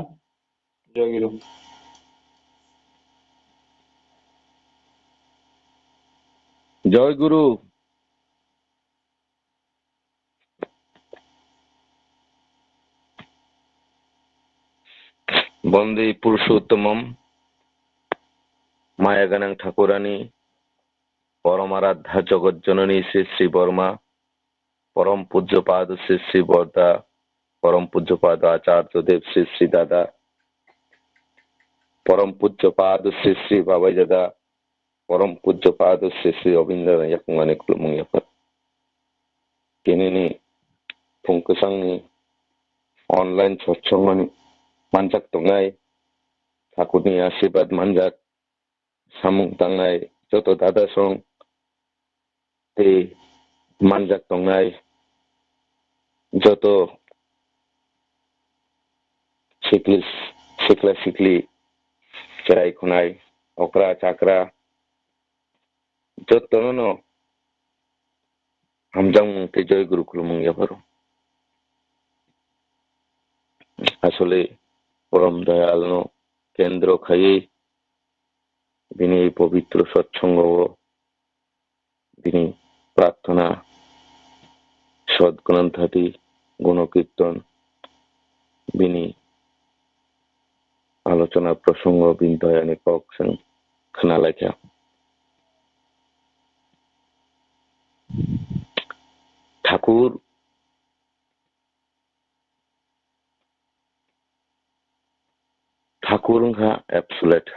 [SPEAKER 1] Joy Guru
[SPEAKER 6] জয় গুরু বন্দে পুরুষোত্তমম মায়াগানাং ঠাকুরানী পরমারাধ্যা জগজ্জননী শ্রী শ্রী বর্মা পরম পূজ্যপাদ শ্রী শ্রী বর্দা পরম পূজ্যপাদ আচার্য দেব শ্রী শ্রী দাদা পরম পূজ্যপাদ শ্রী শ্রী বাবাই দাদা পরম পূজ্যপাদ Shri Shri Abindra yakungani kulumung yapat kinini pungkusangni online satsangani manjak tongnai ঠাকুরনি আশীর্বাদ manjak samung tangnai joto dada song te manjak tongnai joto sikli cerai khunai okra chakra jotono no hamjang te joy guru kulumung yaparu আসলে পরম Dayal no কেন্দ্র খাইয়ে তিনি এই পবিত্র সৎসঙ্গ তিনি প্রার্থনা সদ্গ্রন্থাদি গুণকীর্তন বিনি আলোচনা প্রসঙ্গ বিন্দয়ানি ককসং খনালাইখা ঠাকুর ঠাকুরংহা অ্যাবসোলেট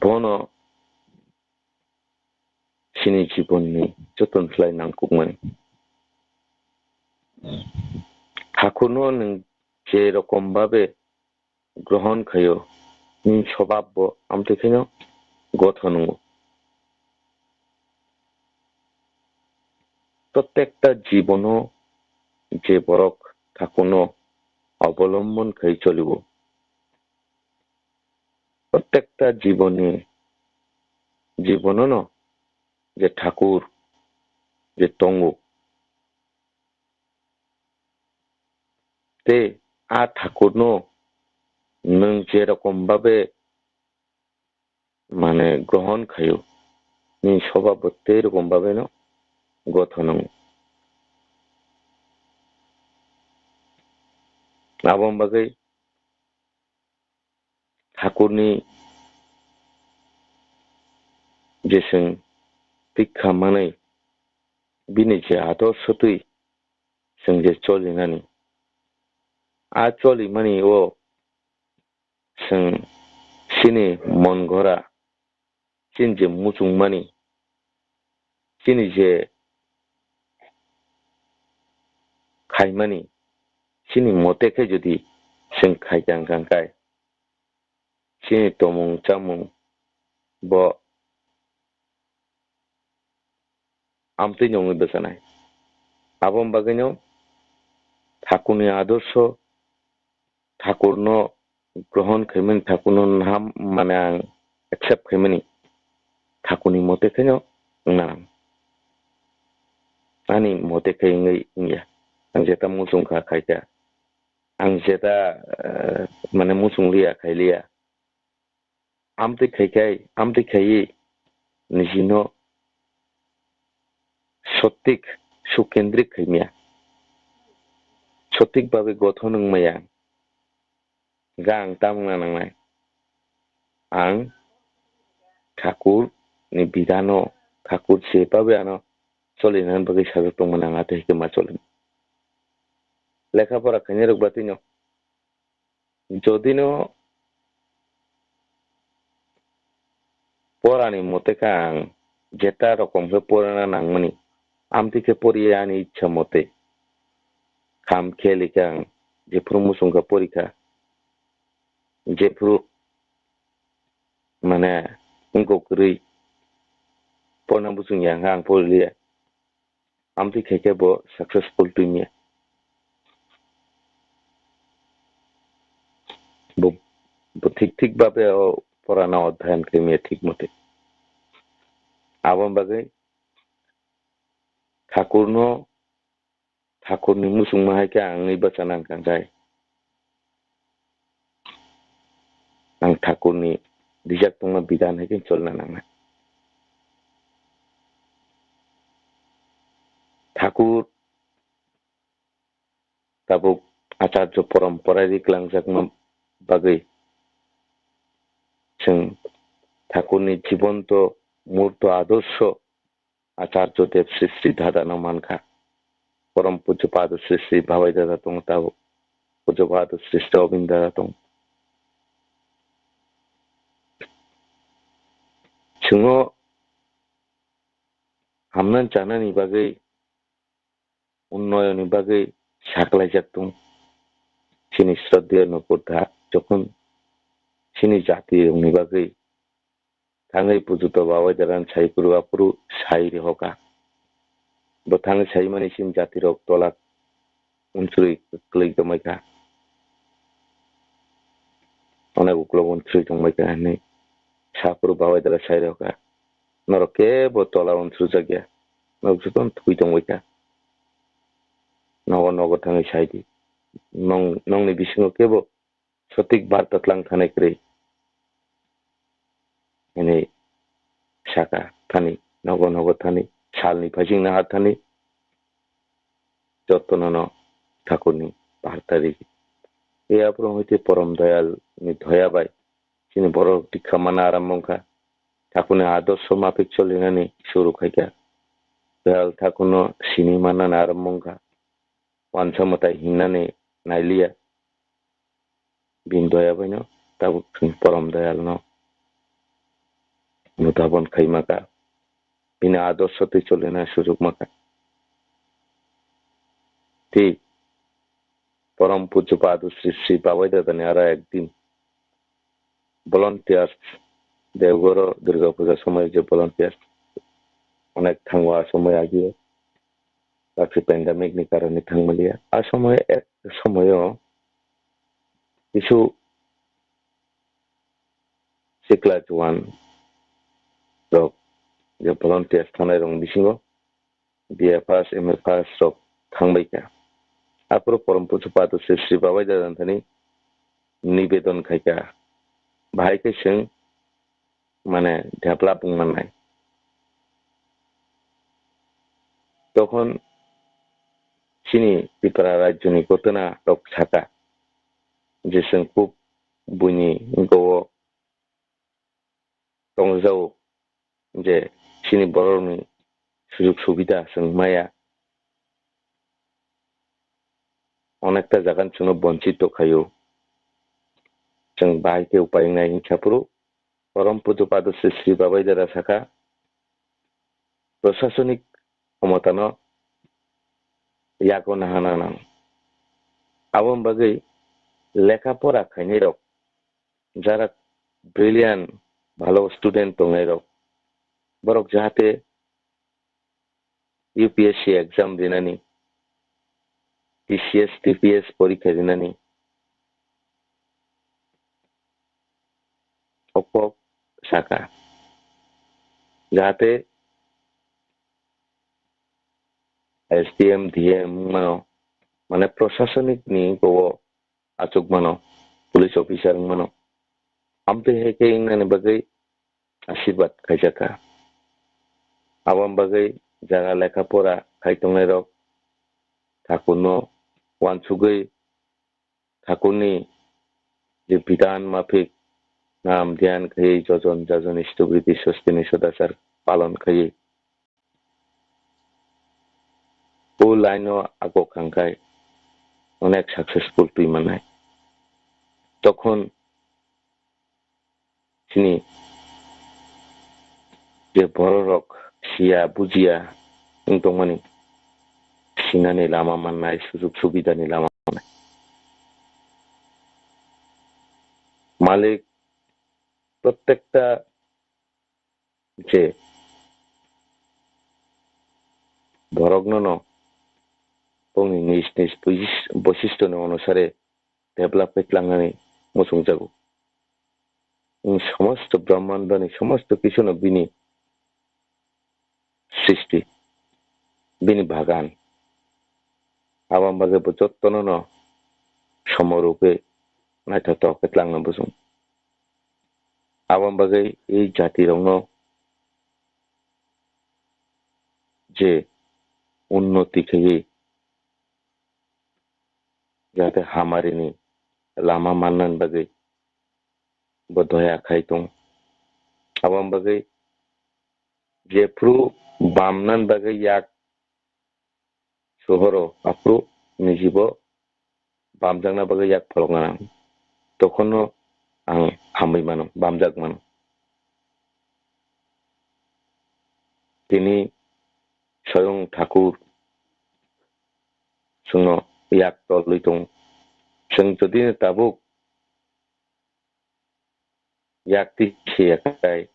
[SPEAKER 6] বন সিনি জীবননি যতন ফ্লাই নাংকুকমানি ঠাকুরনো নং যে রকম ভাবে গ্রহণ খাইও স্বভাব্য আমতেখিনো গঠন প্রত্যেকটা জীবনও যে বরক ঠাকুরনো অবলম্বন খাই চলিব প্রত্যেকটা জীবনও যে ঠাকুর যে তঙ্গ তে আ ঠাকুরনো নों যেরকম ভাবে মানে গ্রহণ খায়ো নি স্বভাবতে এরকম ভাবে ন গঠন আবম বাগै ঠাকুরনি जेसों खामानि बिनि जे आदर्शतै जों जे चलिनानै आ चलिमानि ओ जों सिनि मन गरा सिन जे मुसुंमानि सिनि जे खायमानि सिनि मतेखे जुदि जों खायजांगांगाय सिनि तमुं चामुं ब आमते नङै बेसानाय आबम बागैनो ठाकुरनि आदर्श ठाकुरनो ग्रहण खायमानि ठाकुरनो नाम माने आं एक्सेप्ट खायमानि ठाकुरनि मतेखेनो ना आंनि मतेखे इंया आं जेता मुसुंखा खायजा आं जेता माने मुसुंलिया खायलिया आमते खायि निजिनो सत्तिक सुकेन्द्रिक खायमिया सत्तिक भावे गठन माया गां तामना नांनाय आं ठाकुर नि बिधानो ठाकुर सेपाबे आनो चलिनानै बागै साजोबदोंमोन आं आथैखो मा चलिन लेखाफोरा खायनो रोगबातिनो जदिनो परानि मतेखा आं जेता रकमखौ पराना नांमनि आमतिखे परियानि इच्छा मते खाम खेलिका आं जेफ्रु मुसुंखा परिखा जेफ्रु माने उनको गरै पना बुसुंया आं परिलिया आमतिखे बो सक्सेसफुल तुमिया बो ठीक भावे पराना अध्ययन केमिया ठीक मते आबम बागै ठाकुरनि मुसुं माहायके आंनि बचानां कांगाय आं ठाकुरनि दिजाक तंगा बिधान है चलना नांना ठाकुर ताबो आचार्य परम्परा रिक्लांजाक बागै जों ठाकुरनि जीवंत मूर्त आदर्श आचार्य देव श्री श्री दादानो मानखा परम पूज्य पाद श्री श्री भावाई दादा दं ताबो पूज्य पाद श्री श्री अरविंद दादा दं जोङो हामनानै जानायनि बागै उन्नयननि बागै साग्लायजाक दं सिनि श्रद्धेय नखरधा যখন सिनि जातिनि बागै थाङै पुजुत बावाय दादान सायकुरु आपुरु सायरि हका बथाङै सायमानि सिन जाति रक तलाक उनसुरि क्लै दमायका अनेक उक्लब उनसुरि दमायका नै सापुरु बावाय दादा सायरि हका नरके बतला उनसुरि जागिया नगजुतन थुइ दमायका नगर थाङै सायदि नंनि बिसिङाव केबो सतिक बार्ता लांखानाय क्रै एनै साका थानि नगर थानि सालनि फाजिंना हाथानि jotono ठाकुरनि बार्तारि ए आपरो हइते परम दयाल नि धयाबाय सिनि बर खामाना आरामबंखा ठाकुरनि आदर्श माफिक चलिनानै सुरु खायका दयाल ठाकुरनो सिनि मानना आरामबंखा वानसामताय हिननानै नायलिया बिन दयाबायनो ताबो परम दयालनो मुदाबन खायमाका बिना आदर्शते चलिना सुजुग माका ती परम पूज्य पाद श्री श्री बाबाई दादाने आरा एकदिन भलन्टियार्स देवगर दुर्गा पूजा समय जे भलन्टियार्स अनेक थांवा समय आगियो बाकी पेंडेमिक नि कारणे थांमलिया आ समय एक समय किछु Sikla Juan rok je volunteer thanai rong bisingo BFS MFS rok thangbaika apro param pujo padu Sri Babai Dadanthani নিবেদন খাইকা ভাইকে সিং মানে ঢেপলা বুংমান্নাই তখন চিনি ত্রিপুরা রাজ্যনি গতনা রক ছাকা যে जों খুব বুনি গো টংজাও যে চিনি বড়নি সুযোগ সুবিধা जों মায়া অনেকটা জায়গার জন্য বঞ্চিত খাইও जों बाहायके उपाय नाय हिंसापुरु परम पुजो पाद श्री बाबाई दादा शाखा प्रशासनिक क्षमतानो याको नाहाना आबम बागै लेखापड़ा खायनाय रक যারা ব্রিলিয়ান্ট ভালো স্টুডেন্ট দंनाय रक बरक जाहाथे यूपीएससी एग्जाम दिनानि टीसीएस टीपीएस परीक्षा दिनानि Opok Saka जाहाथे SDM DM मानो माने प्रशासनिक नि गो आचुक मानो पुलिस ऑफिसर मानो आमते है के इंगने बगै आशीर्वाद खायजाका आवाम बगै जागा लेखा पड़ा खायतंनाय रक थाकुनो वानसुगै थाकुनि जे विधान माफिक नाम ध्यान खाई जजन जजन इष्टवृत्ति स्वस्तिनि सदाचार पालन खाई ओ लाइनो आगो खांखाय अनेक सक्सेसफुल तुई मानाय तखन चिनि जे बर रक सिया बुजिया दंमानि सिनानि लामा माननाय सुजुग सुबिदानि लामा माननाय मालिक प्रत्येकटा जे भरग्न गावनि निज निज बैशिष्ट्यनि अनुसारे डेभेलप खालामनानै मोसंजागौ समस्त ब्रह्मांडनि समस्त किछुनो बिनि सृष्टि बिनि बागान आबाम बागे जोटनो समरूपे नायथावथाव खालामनो बुजुं आबाम बागे এই জাতিরनो जे उन्नति खाई जाहाथे हामारिनि लामा माननान बागै बदया खायतों आबाम बागै जेफ्रु बामनान बागै याक सहरो आफ्रु निजिबो बामजांना बागै याक फलंगाना तखनो आं हामै मानो बामजाक मानो तिनि स्वयं ठाकुर जोंनो याक तलुइ दं जों जुदि दाबुक याक तिसेयाखाय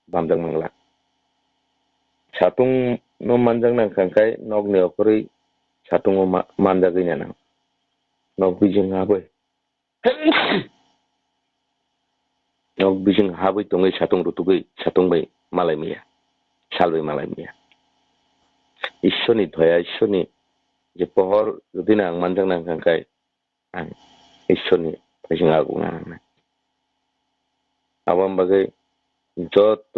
[SPEAKER 6] बामजां नांला सातुं नो मानजां नांखांखाय नगनि अखरै सातुं मानजा गैना नां नग बिजों हाबै नग बिजों हाबै दङै सातुं रुतुगै सातुं बै मालाय मैया सालबै मालाय मैया ईश्वरनि दया ईश्वरनि जे पहर जुदि आं मानजां नांखांखाय आं ईश्वरनि फैजों आगुना नांनाय आबाम बागै जत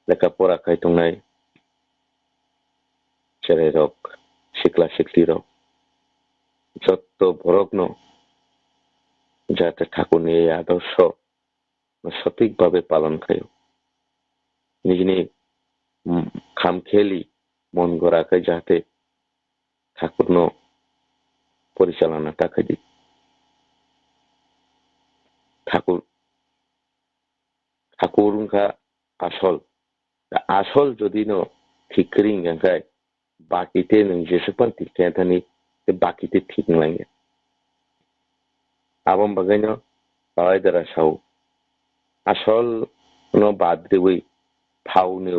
[SPEAKER 6] लेखा पड़ा खायतंनाय जेरै रक सिक्ला सिक्ली रक जत बरकनो जाहाथे ठाकुरनि आदर्श सঠিক भावे पालन खायो निजनि खामखेलि मन गराखै जाहाथे ठाकुरनो परिचालना थाखाय ठाकुरका आसल जदि नो ठीक करिंगांखाय बाकीते नों जेसेबां ठीक थायाथानि बे बाकीते ठीक नंलांगोन आबाम बागैनो बावाय दारा साव आसल नो बाद्रिबै फावनि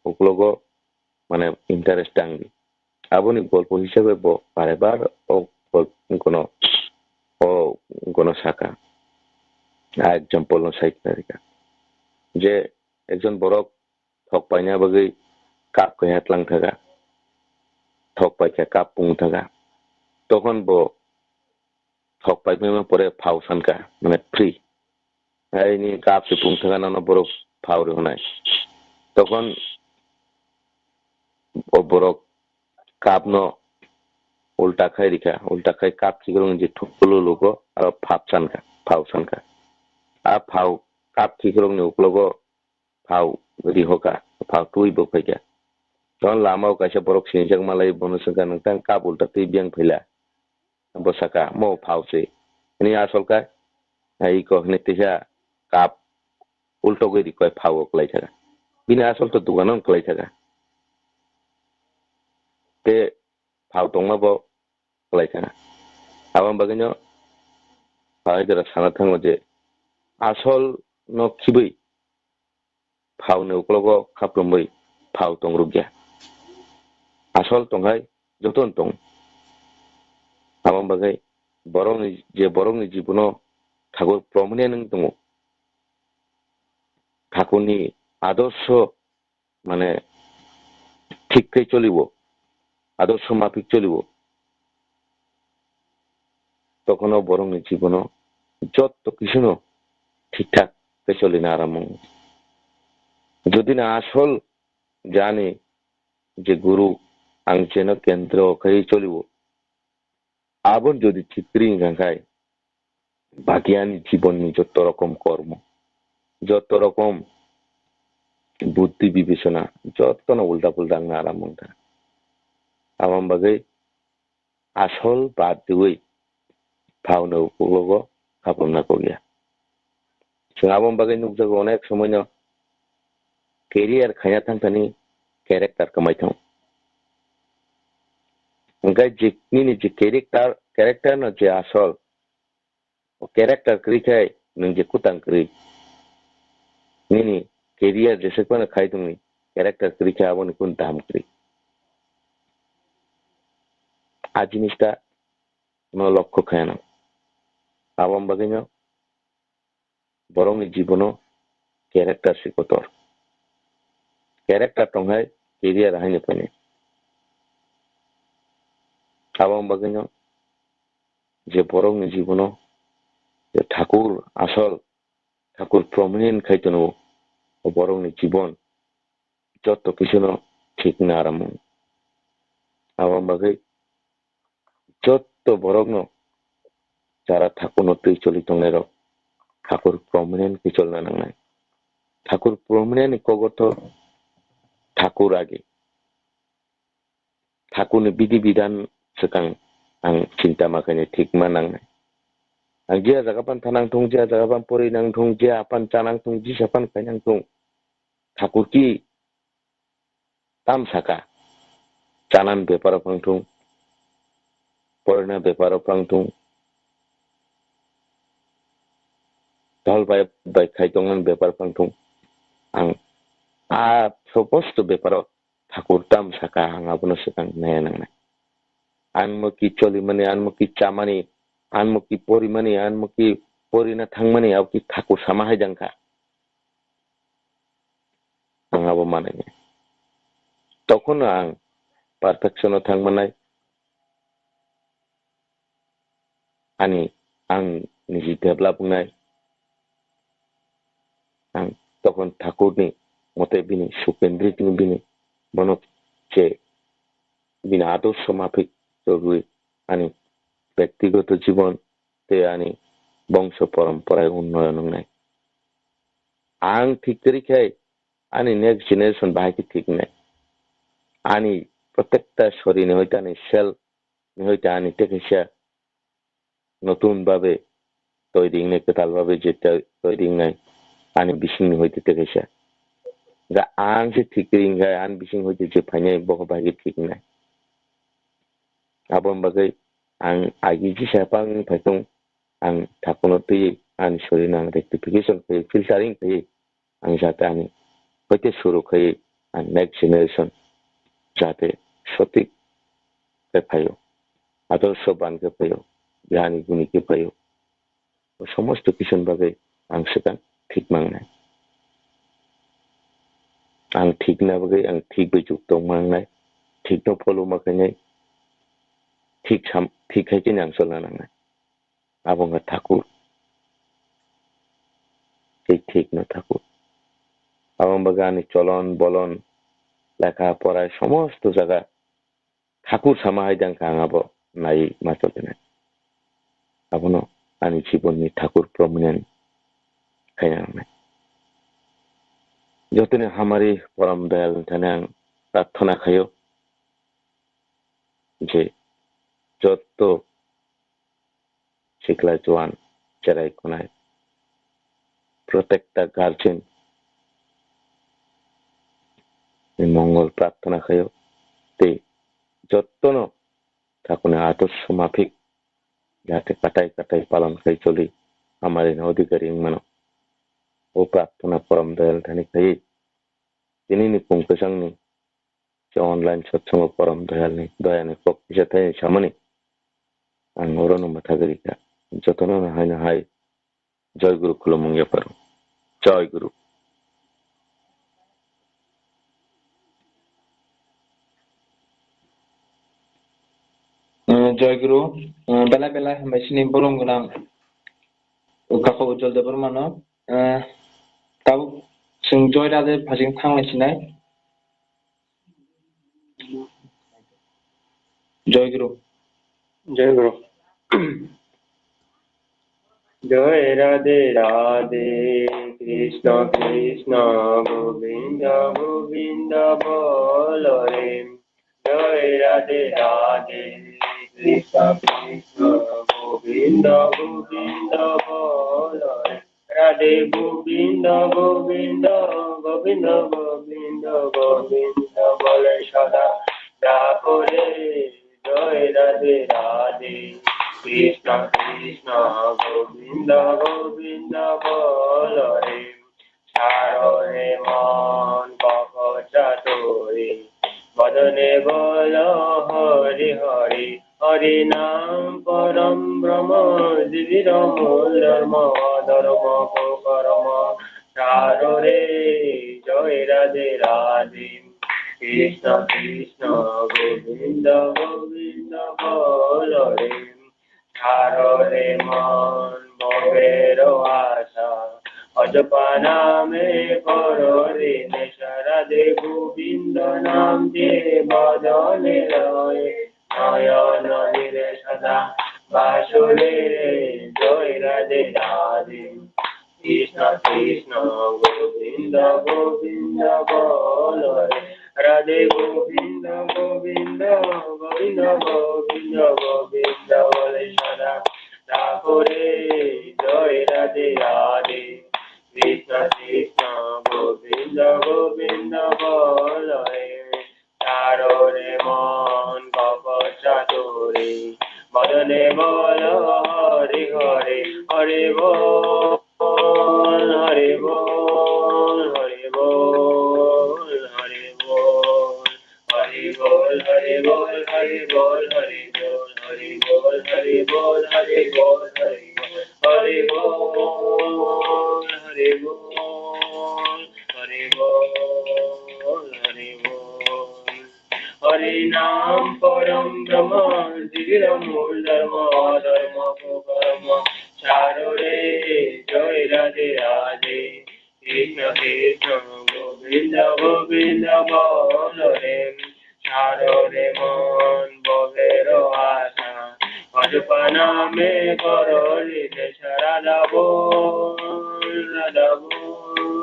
[SPEAKER 6] उग्लगो माने इंटरेस्ट दांगि आबोनि गल्प हिसाबै बारेबार गल्प गनो साका एग्जाम्पल साइड तरीका जे एकजन बरक थक पाइना बगै काप के हेतलां थागा थक पाइका काप पुंग थागा तखन बो थक पाइमे परे फाव सानका माने फ्री आइनि काप से पुंग थागा ना बरक फाव रे होनाय तखन बरक काप न उल्टा खाय काप खिगरं जे थुकलो लोगो और फाव सानका आ फाव काप खिगरं ने उपलोगो फाव गरि होका फाव तुई बो फैगा तहन लामाव कासे बरक सिंजक मालाय बनसका नोंथां काप उल्टा तुई बियां फैला बसाका मो फाव से नि आसल का आई को ने तिहा काप उल्टो गरि कोय फाव क्लाय थागा बिना आसल तो दुगानाव क्लाय थागा ते फाव दंमा बो क्लाय थागा आबाम बागैनो फाय जरा साना थांगो जे आसल न खिबै फाव ने उक्लोगो खाफ्रोमै फाव तंग्रुग्या आसल तंगाय जतन तंग आबाम बागै बरंनि जीवनो ठाकुर प्रमणे नों दङ ठाकुरनि आदर्श माने ঠিককৈ চলিব আদর্শ মাফিক চলিব তখনও বরং জীবন যত কিছু ঠিকঠাক চলি না আরাম যদি না আসল জানে যে গুরু আং যেন কেন্দ্র খাই চলিব আবার যদি ঠিকরি গাঙ্গায় বাকিয়ানি জীবননি যত রকম কর্ম যত রকম বুদ্ধি বিবেচনা যত না উল্টা পুল্টা আরাম आवाम बागै आसल बात दुई फावनो उपलोगो खालामना को गया जों आवाम बागै नुजोगो अनेक समयनो केरियार खाया थांथानि कैरेक्टर कमाइथां ओंखाय जिकनि जे कैरेक्टर न जे आसल कैरेक्टर क्रिखाय नों जे कुतां क्रि निनि केरियार जेसे कोन खाय तुमनि कैरेक्टर क्रिखाय आबो निकुन दाम क्रि आज जिनिसटा न लक्ष्य खायाना आवाम बागैनो बरंनि जीवनो कैरेक्टर सिकोतर कैरेक्टर तंगाय केरियार हायनो फैने आवाम बागैनो जे बरंनि जीवनो जे ठाकुर आसल ठाकुर प्रमिनेंट खायतनो बरंनि जीवन जत किछुनो ठीक ना आराम आवाम बागै যত বরগ্ন যারা ঠাকুর তুই চলি তংনের ঠাকুর প্রমিনেন্ট কি চলনা নাংনাই ঠাকুর প্রমিনেন্ট কগত ঠাকুর আগে ঠাকুরনি বিধি বিধান সেকাং आं চিন্তা মাখানে ঠিক মা নাংনাই आं जे जागापान थानां थं जे जागापान परिनां थं जे आपान जानां थं जी सापान खायनां थं ठाकुर की ताम साका जानान बेपार फांथं पढ़ना व्यापार प्रांतुं ढल बाय खायतंगन व्यापार प्रांतुं आं आ सपोस्ट व्यापार ठाकुर दाम साका आं आबनो सेकां नाया नांनाय आनमकी चली माने आनमकी चामानी आनमकी परि माने आनमकी परिना थां माने आवकी ठाकुर सामा हायदांखा आं आबो माने तखन आं पारफेक्शन थां मानाय ani ang niji develop ngai ang tokon Thakur ni mote bini supendrit ni bini bonok che bini adosh mafik jogui ani ব্যক্তিগত জীবন তে ani বংশ পরম্পরায় উন্নয়ন নাই আং ঠিক করি খাই ani next generation বাকি ঠিক নাই ani প্রত্যেকটা শরীরে হইতে ani সেল হইতে ani টেকেশা নতুন ভাবে তৈরি নেই কেতাল ভাবে যেটা তৈরি নাই আনি বিশিং হইতে তেকেছে যা আং যে ঠিক রিঙ্গায় আন বিশিং হইতে যে ফাইনাই বহ ভাগে ঠিক নাই আবন বাগৈ আং আগি জি সাপাং ফাইতং আং ঠাকুরনো তুই আনি শরীর আং রেক্টিফিকেশন খাই ফিল্টারিং খাই আং যাতে আনি হইতে শুরু খাই আং নেক্সট জেনারেশন যাতে সঠিক ফাইও আদর্শ বানকে পাইও জ্ঞানী গুণীকে পাইও সমস্ত কিষণ ভাবে आं सेकान ठीक मांगनाय आं ठीक ना बगै आं ठीक बजुक दं मांगनाय ठीक न फलो माखैनाय ठीक है कि आं सोलना नांनाय आबंगा ठाकुर ठीक न ठाकुर आबं बागानि चलन बलन लेखा पढ़ाय समस्त जगह ठाकुर सामाहाय दांखा आंगाबो नाय माचलनाय आबनो आनि जीवननि ठाकुर प्रमिनेंट खायनांनाय जतने हमारी परम दयाल थाने आं प्रार्थना खायो जे जतो सिकला जवान चराई कोनाय प्रत्येकटा गार्जेन मंगल प्रार्थना खायो ते जतनो ठाकुरनि आदर्श माफिक जाते काटाई काटाई पालन खाई चली हमारे अधिकारी मानो वो प्रार्थना परम दयाल थाने खाई ini pungkasang ni sa online satsang परम Dayal ni daya ni pok bisa tayo samani ang oron ng matagari ka jotono na hai joy guru kulumong yaparo joy guru
[SPEAKER 1] joy guru bela bela hamba sini borom gunang Mg.Utjal Debbarma no tabu sing joy da de phasing thang sinai joy guru
[SPEAKER 8] जय गुरु जय राधे राधे कृष्ण कृष्ण गोविंद गोविंद बोल रे जय राधे राधे कृष्ण कृष्ण गोविंद गोविंद बोल रे राधे गोविंद गोविंद गोविंद गोविंद गोविंद बोले सदा डाकोरे जय राधे राधे कृष्ण कृष्ण गोविंद गोविंद बोल रे सारो रे मन कपचा तोरे बदने बोल हरि हरि हरि नाम परम ब्रह्म जीविर मूल धर्म धर्म को कर्म सारो रे जय राधे राधे कृष्ण कृष्ण गोविंद गोविंद बोल रे सारो रे मन भवेरो आशा अजपाना में करो रे राधे गोविंद नाम जे बदने रहे नयन निरे सदा बासुरे जय राधे राधे कृष्ण कृष्ण गोविंद गोविंद बोल रे राधे गोविंद गोविंद गोविंद गोविंद गोविंद बोले सदा ठाकुरे जय राधे राधे कृष्ण कृष्ण गोविंद गोविंद बोल रे तारो रे मन कपचा तोरे बदने बोल हरि हरि हरि बोल हरि बोल हरि बोल हरि बोल हरि बोल हरि बोल हरि बोल हरि बोल हरि बोल हरि बोल हरि बोल हरि हरि बोल हरि बोल हरि बोल हरि बोल हरि नाम परम ब्रह्म जीविर मूल धर्म धर्म को कर्म चारो रे जय राधे राधे कृष्ण कृष्ण गोविंद गोविंद बोल रे चारो रे मन बगेरो आशा अजपना में करो रे राधा बोल राधा बोल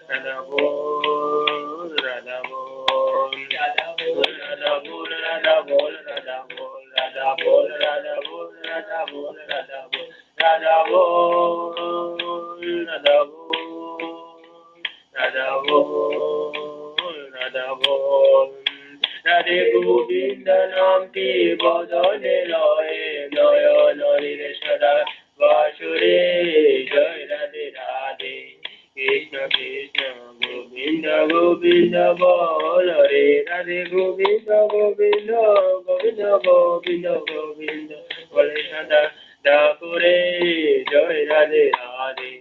[SPEAKER 8] राधा बोल राधा बोल राधा बोल राधा बोल राधा बोल राधा बोल राधा बोल राधा बोल राधा बोल राधा बोल राधा बोल राधा बोल राधा बोल राधे गोविंद नाम के बदने रहे नयन रे सदा बासुरे जय राधे राधे कृष्ण कृष्ण गोविंद गोविंद बोल रे राधे गोविंद गोविंद गोविंद गोविंद गोविंद बोले सदा ठाकुरे जय Radhe Radhe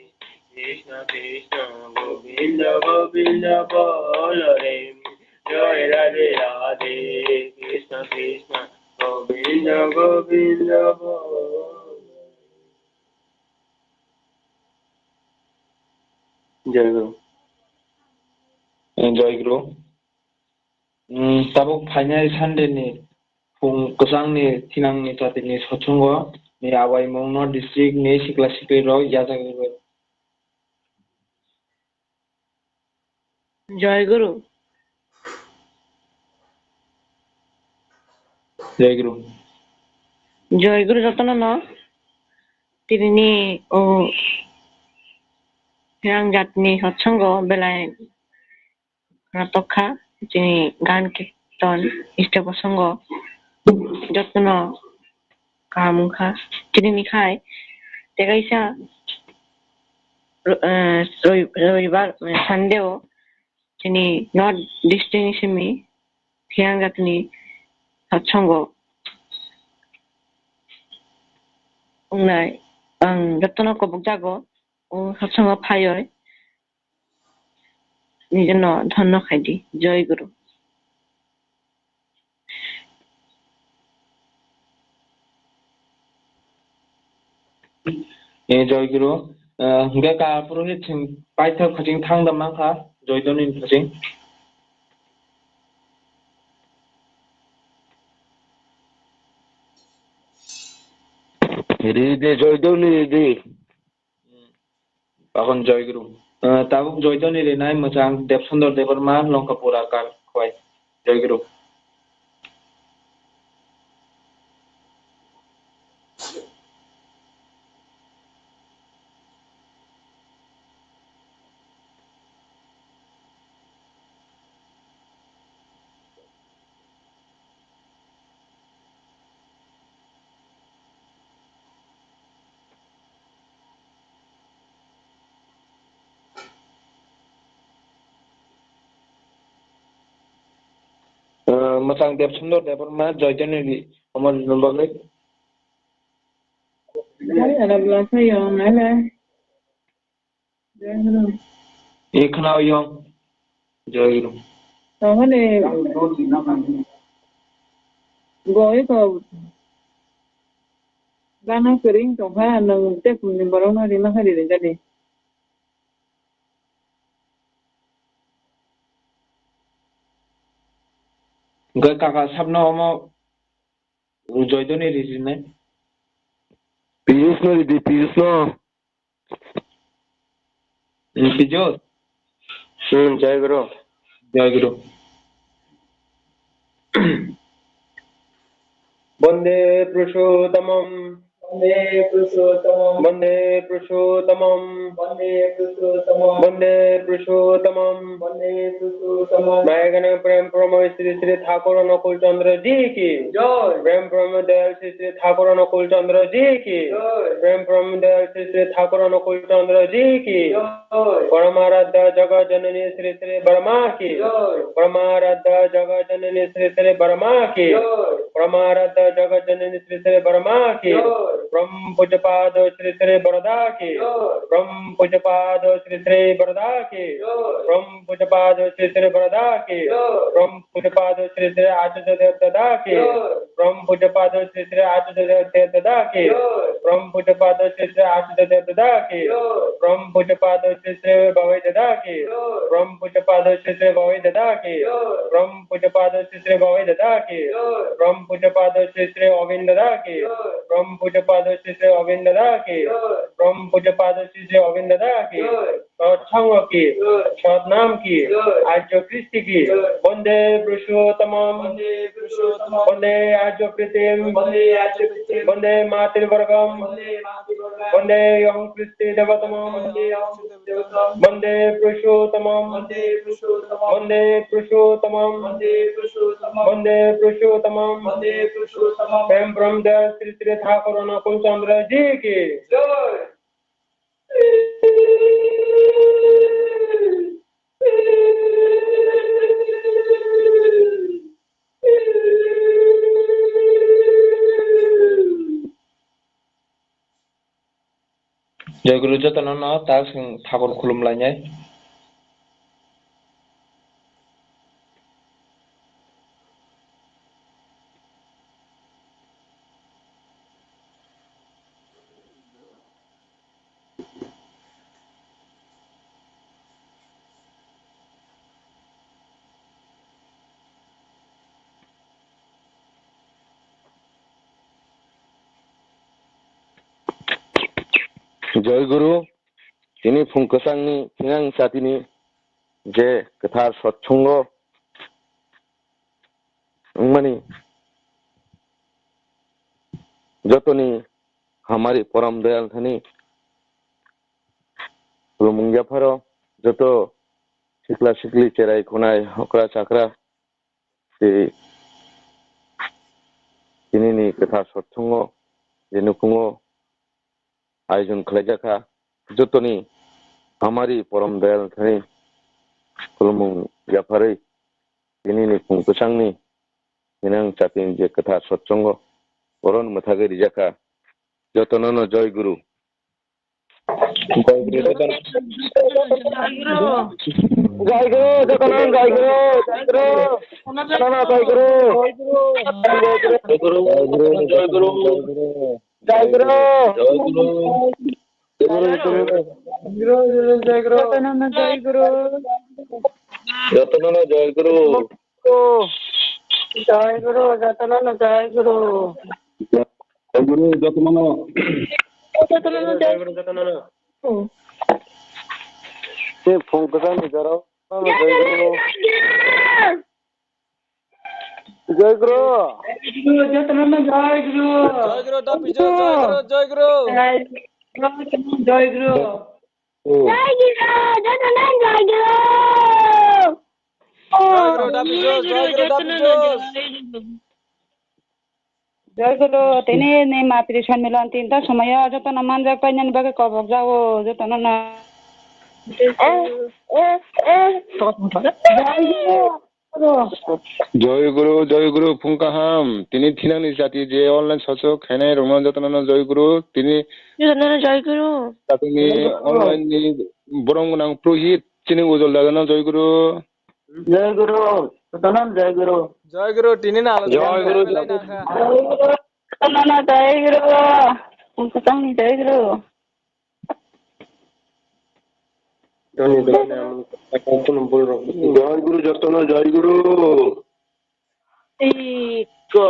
[SPEAKER 8] Krishna Krishna Govinda Govinda Bolare Jai Radhe Radhe Krishna Krishna Govinda Govinda Bolare Jai Guru
[SPEAKER 1] Jai Guru. Tabuk Painai Sandeni Pung Kusangni Thinangni Chati Satsango ni Awai Mongno district ni Sikla Sikli ro Yazaguru.
[SPEAKER 9] Jai Guru.
[SPEAKER 1] Jai Guru.
[SPEAKER 9] Jai Guru jotono no tirini o hirang jatni Satsango belai natokha jini gan kirtan iste prasango jotono kahamukha tirini khai tegaisa রবিবার সানডেও তিনি north ডিস্টিংশমি হিয়াঙ্গাতনি সৎসঙ্গ ungnaই যত্ন কবক জাগো ও সৎসঙ্গ ফায়য় নিজের ধন্য খাইদি জয় গুরু
[SPEAKER 1] Jai Guru. Hingga ka purohit paithak khajing thang damang kha joidonin khajing.
[SPEAKER 6] Ride joidoni ride.
[SPEAKER 1] Pakon Jai Guru. Tabuk joidoni renai Mg. Devsundar Debbarma Lankapura Khowai. Jai Guru. Mg. Devsundar Debbarma joidoni omon nombagre.
[SPEAKER 2] Ada belasa yang mana?
[SPEAKER 1] Ikhnao yong. Jai Guru.
[SPEAKER 2] Tahu ni, goi ko gana kering to ha nang tek ni barona ri na hari jadi.
[SPEAKER 1] Hingga kaka sabno omo joidoni rijine.
[SPEAKER 6] Pijush no ride Pijush no.
[SPEAKER 1] Pijush.
[SPEAKER 8] Jai Guru
[SPEAKER 1] Jai Guru.
[SPEAKER 8] Bande Purushottamam Bande Purushottamam Bande Purushottamam Bande Purushottamam Bande Purushottamam Bande Purushottamam Mayagana Prem Promo Sri Sri Thakur Nakul Chandra Ji ki Jai Prem Promo Dayal Sri Sri Thakur Nakul Chandra Ji ki Jai Prem Promo Dayal Sri Sri Thakur Nakul Chandra Ji ki Jai Paramaradha Jagat Janani Sri Sri Barma ki Jai Paramaradha Jagat Janani Sri Sri Barma ki Jai Paramaradha Jagat Janani Sri Sri Barma ki Brahm Pujapad Sri Sri Barada ki Brahm Pujapad Sri Sri Barada ki Brahm Pujapad Sri Sri Barada ki Brahm Pujapad Sri Sri Acharya Dada ki Brahm Pujapad Sri Sri Acharya Dada ki Brahm Pujapad Sri Sri Acharya Dada ki Brahm Pujapad Sri Sri Bhavai Dada ki Brahm Pujapad Sri Sri Bhavai Dada ki Brahm Pujapad Sri Sri Bhavai Dada ki Brahm Pujapad Sri Sri Govind Dada ki Brahm Pujapad Sri Sri Govind Dada ki Brahm Pujapad Sri Sri Govind Dada ki Satsango ki Satnam ki Arjo Kristi ki Bande Purushottamam Bande Arjo Kritim Bande Matir Vargam Bande Yam Kristi Devatamam Bande Purushottamam Bande Purushottamam Bande Purushottamam Prem Brahm Dayal Sri Sri Thakur Nakul Chandra Ji ki Jai
[SPEAKER 1] Jaguru jotono tak sing Thakur khulumlainai.
[SPEAKER 6] Joy Guru, ini Phungkasangni Thinang Chati je Kathar Satsango Mani jotoni Khamani Param Dayal Thani Mungya Pharo joto Sikla Sikli Cherai Khowai Hokra Chakra si ini Kathar Satsango jenukungo Aizun Khlajaka jotoni Khamani Param Dayal Thani Mungya Phari ini Phungkasangni Thinang Chati je Kathar Satsango Oron Mathage Rijaka jotono Joy Guru.
[SPEAKER 1] Joy Guru jotono.
[SPEAKER 8] Jai Guru, jotono Jai Guru, Jai Guru, jotono Jai Guru, Jai Guru, Jai Guru, Jai Guru, Jai Guru,
[SPEAKER 2] jotono Jai Guru,
[SPEAKER 8] jotono Jai Guru,
[SPEAKER 4] Jai Guru, jotono Jai Guru.
[SPEAKER 8] Jai Guru, jotono. Jai Guru, jotono. Se Phungkasangni jaro. Jai Guru.
[SPEAKER 4] Jotono Jai Guru.
[SPEAKER 2] Jai Guru, Mg.Pijush, Jai Guru, Jai Guru.
[SPEAKER 4] Jai Guru. Jai Guru, jotono Jai Guru.
[SPEAKER 2] Jai Guru, Mg.Pijush, Jai Guru, Mg.Pijush.
[SPEAKER 10] Jai Guru, tini ni matri सम्मेलन तीनटा समय jotono manjak painan bagai kobok jawo jotono na.
[SPEAKER 8] Joy Guru, Phungkaham. Tini Thinangni Chati je online socho khainai rongno jotono Joy Guru. Tini
[SPEAKER 3] jotono Jai Guru.
[SPEAKER 8] Tini online ni borong nang prohit chini ujol dagano Joy Guru.
[SPEAKER 2] Jai Guru, jotono Jai Guru. Jai Guru, tini na alo.
[SPEAKER 8] Jai Guru,
[SPEAKER 10] jotono Jai Guru. Phungkasangni Jai Guru.
[SPEAKER 8] Jai Guru, jotono Jai Guru.
[SPEAKER 10] Iko.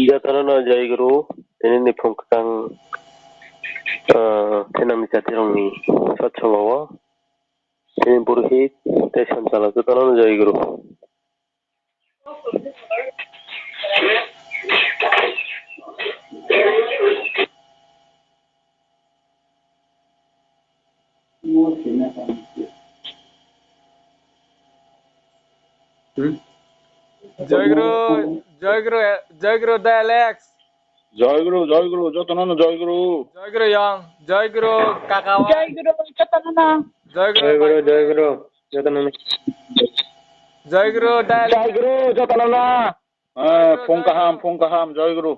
[SPEAKER 8] Jotono Jai Guru. Ini ni Phungkasang Thinangni Chati rongni Satsango. Ini purohit te sanchala jotono Jai Guru.
[SPEAKER 2] Jai Guru, Jai Guru, the Alex.
[SPEAKER 8] Jai Guru, jotono Jai Guru.
[SPEAKER 2] Jai Guru Yang, Jai Guru Kakawa.
[SPEAKER 10] Jai Guru, jotono na.
[SPEAKER 2] Jai Guru,
[SPEAKER 8] jotono.
[SPEAKER 2] Jai Guru, the Alex.
[SPEAKER 8] Jai Guru, jotono na. Phungkaham, Jai Guru.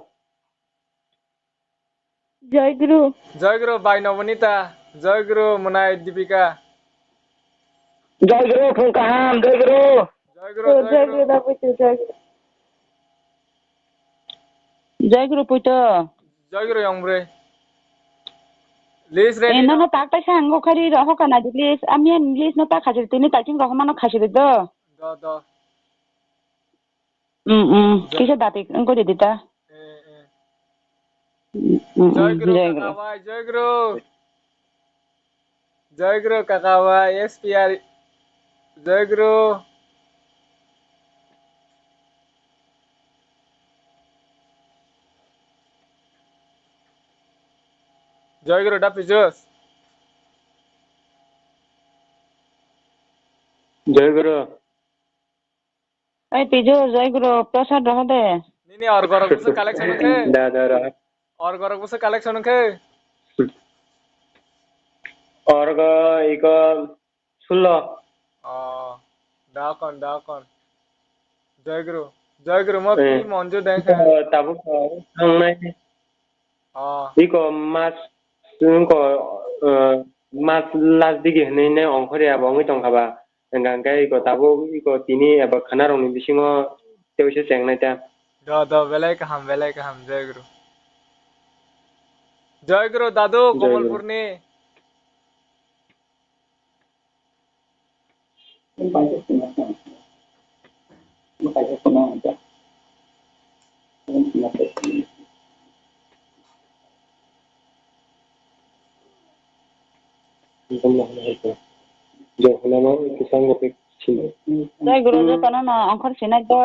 [SPEAKER 10] Jai Guru.
[SPEAKER 2] Jai Guru Nabanita, Jai Guru Munai Dipika.
[SPEAKER 8] Jai Guru, Phungkaham, Jai Guru.
[SPEAKER 2] Jai Guru,
[SPEAKER 10] Jai Guru, Jai Guru. Jai Guru Puito.
[SPEAKER 2] Jai Guru Yang Bre. List ready.
[SPEAKER 10] No tak ta sango khari raho kana di list. Amian list no tak khajir tini taking raho mano khajir do.
[SPEAKER 2] Do.
[SPEAKER 10] Kisa datik engko di dita.
[SPEAKER 2] Jai Guru Kakawai, Jai Guru. Jai Guru Kakawai SPR. Jai Guru. Jai Guru Mg.Pijush.
[SPEAKER 8] Jai Guru.
[SPEAKER 10] Ay Pijush, Jai Guru prasad raho de.
[SPEAKER 2] Nini और गरक बुसे collection के
[SPEAKER 8] Da.
[SPEAKER 2] और गरक बुसे collection के
[SPEAKER 8] Orga iko sullo.
[SPEAKER 11] Dakon. Jai Guru ma pi monjo dekha.
[SPEAKER 8] Tabu hangnai. Iko mas mas las dige ne ongkhore aba ongi tongkhaba. Engkai iko tabu iko tini aba khanarong ni bisingo teuse chengnai ta.
[SPEAKER 11] Belai kaham Jai Guru Dadu Komalpur ni.
[SPEAKER 10] Jai Guru jotono no angkhor sinai to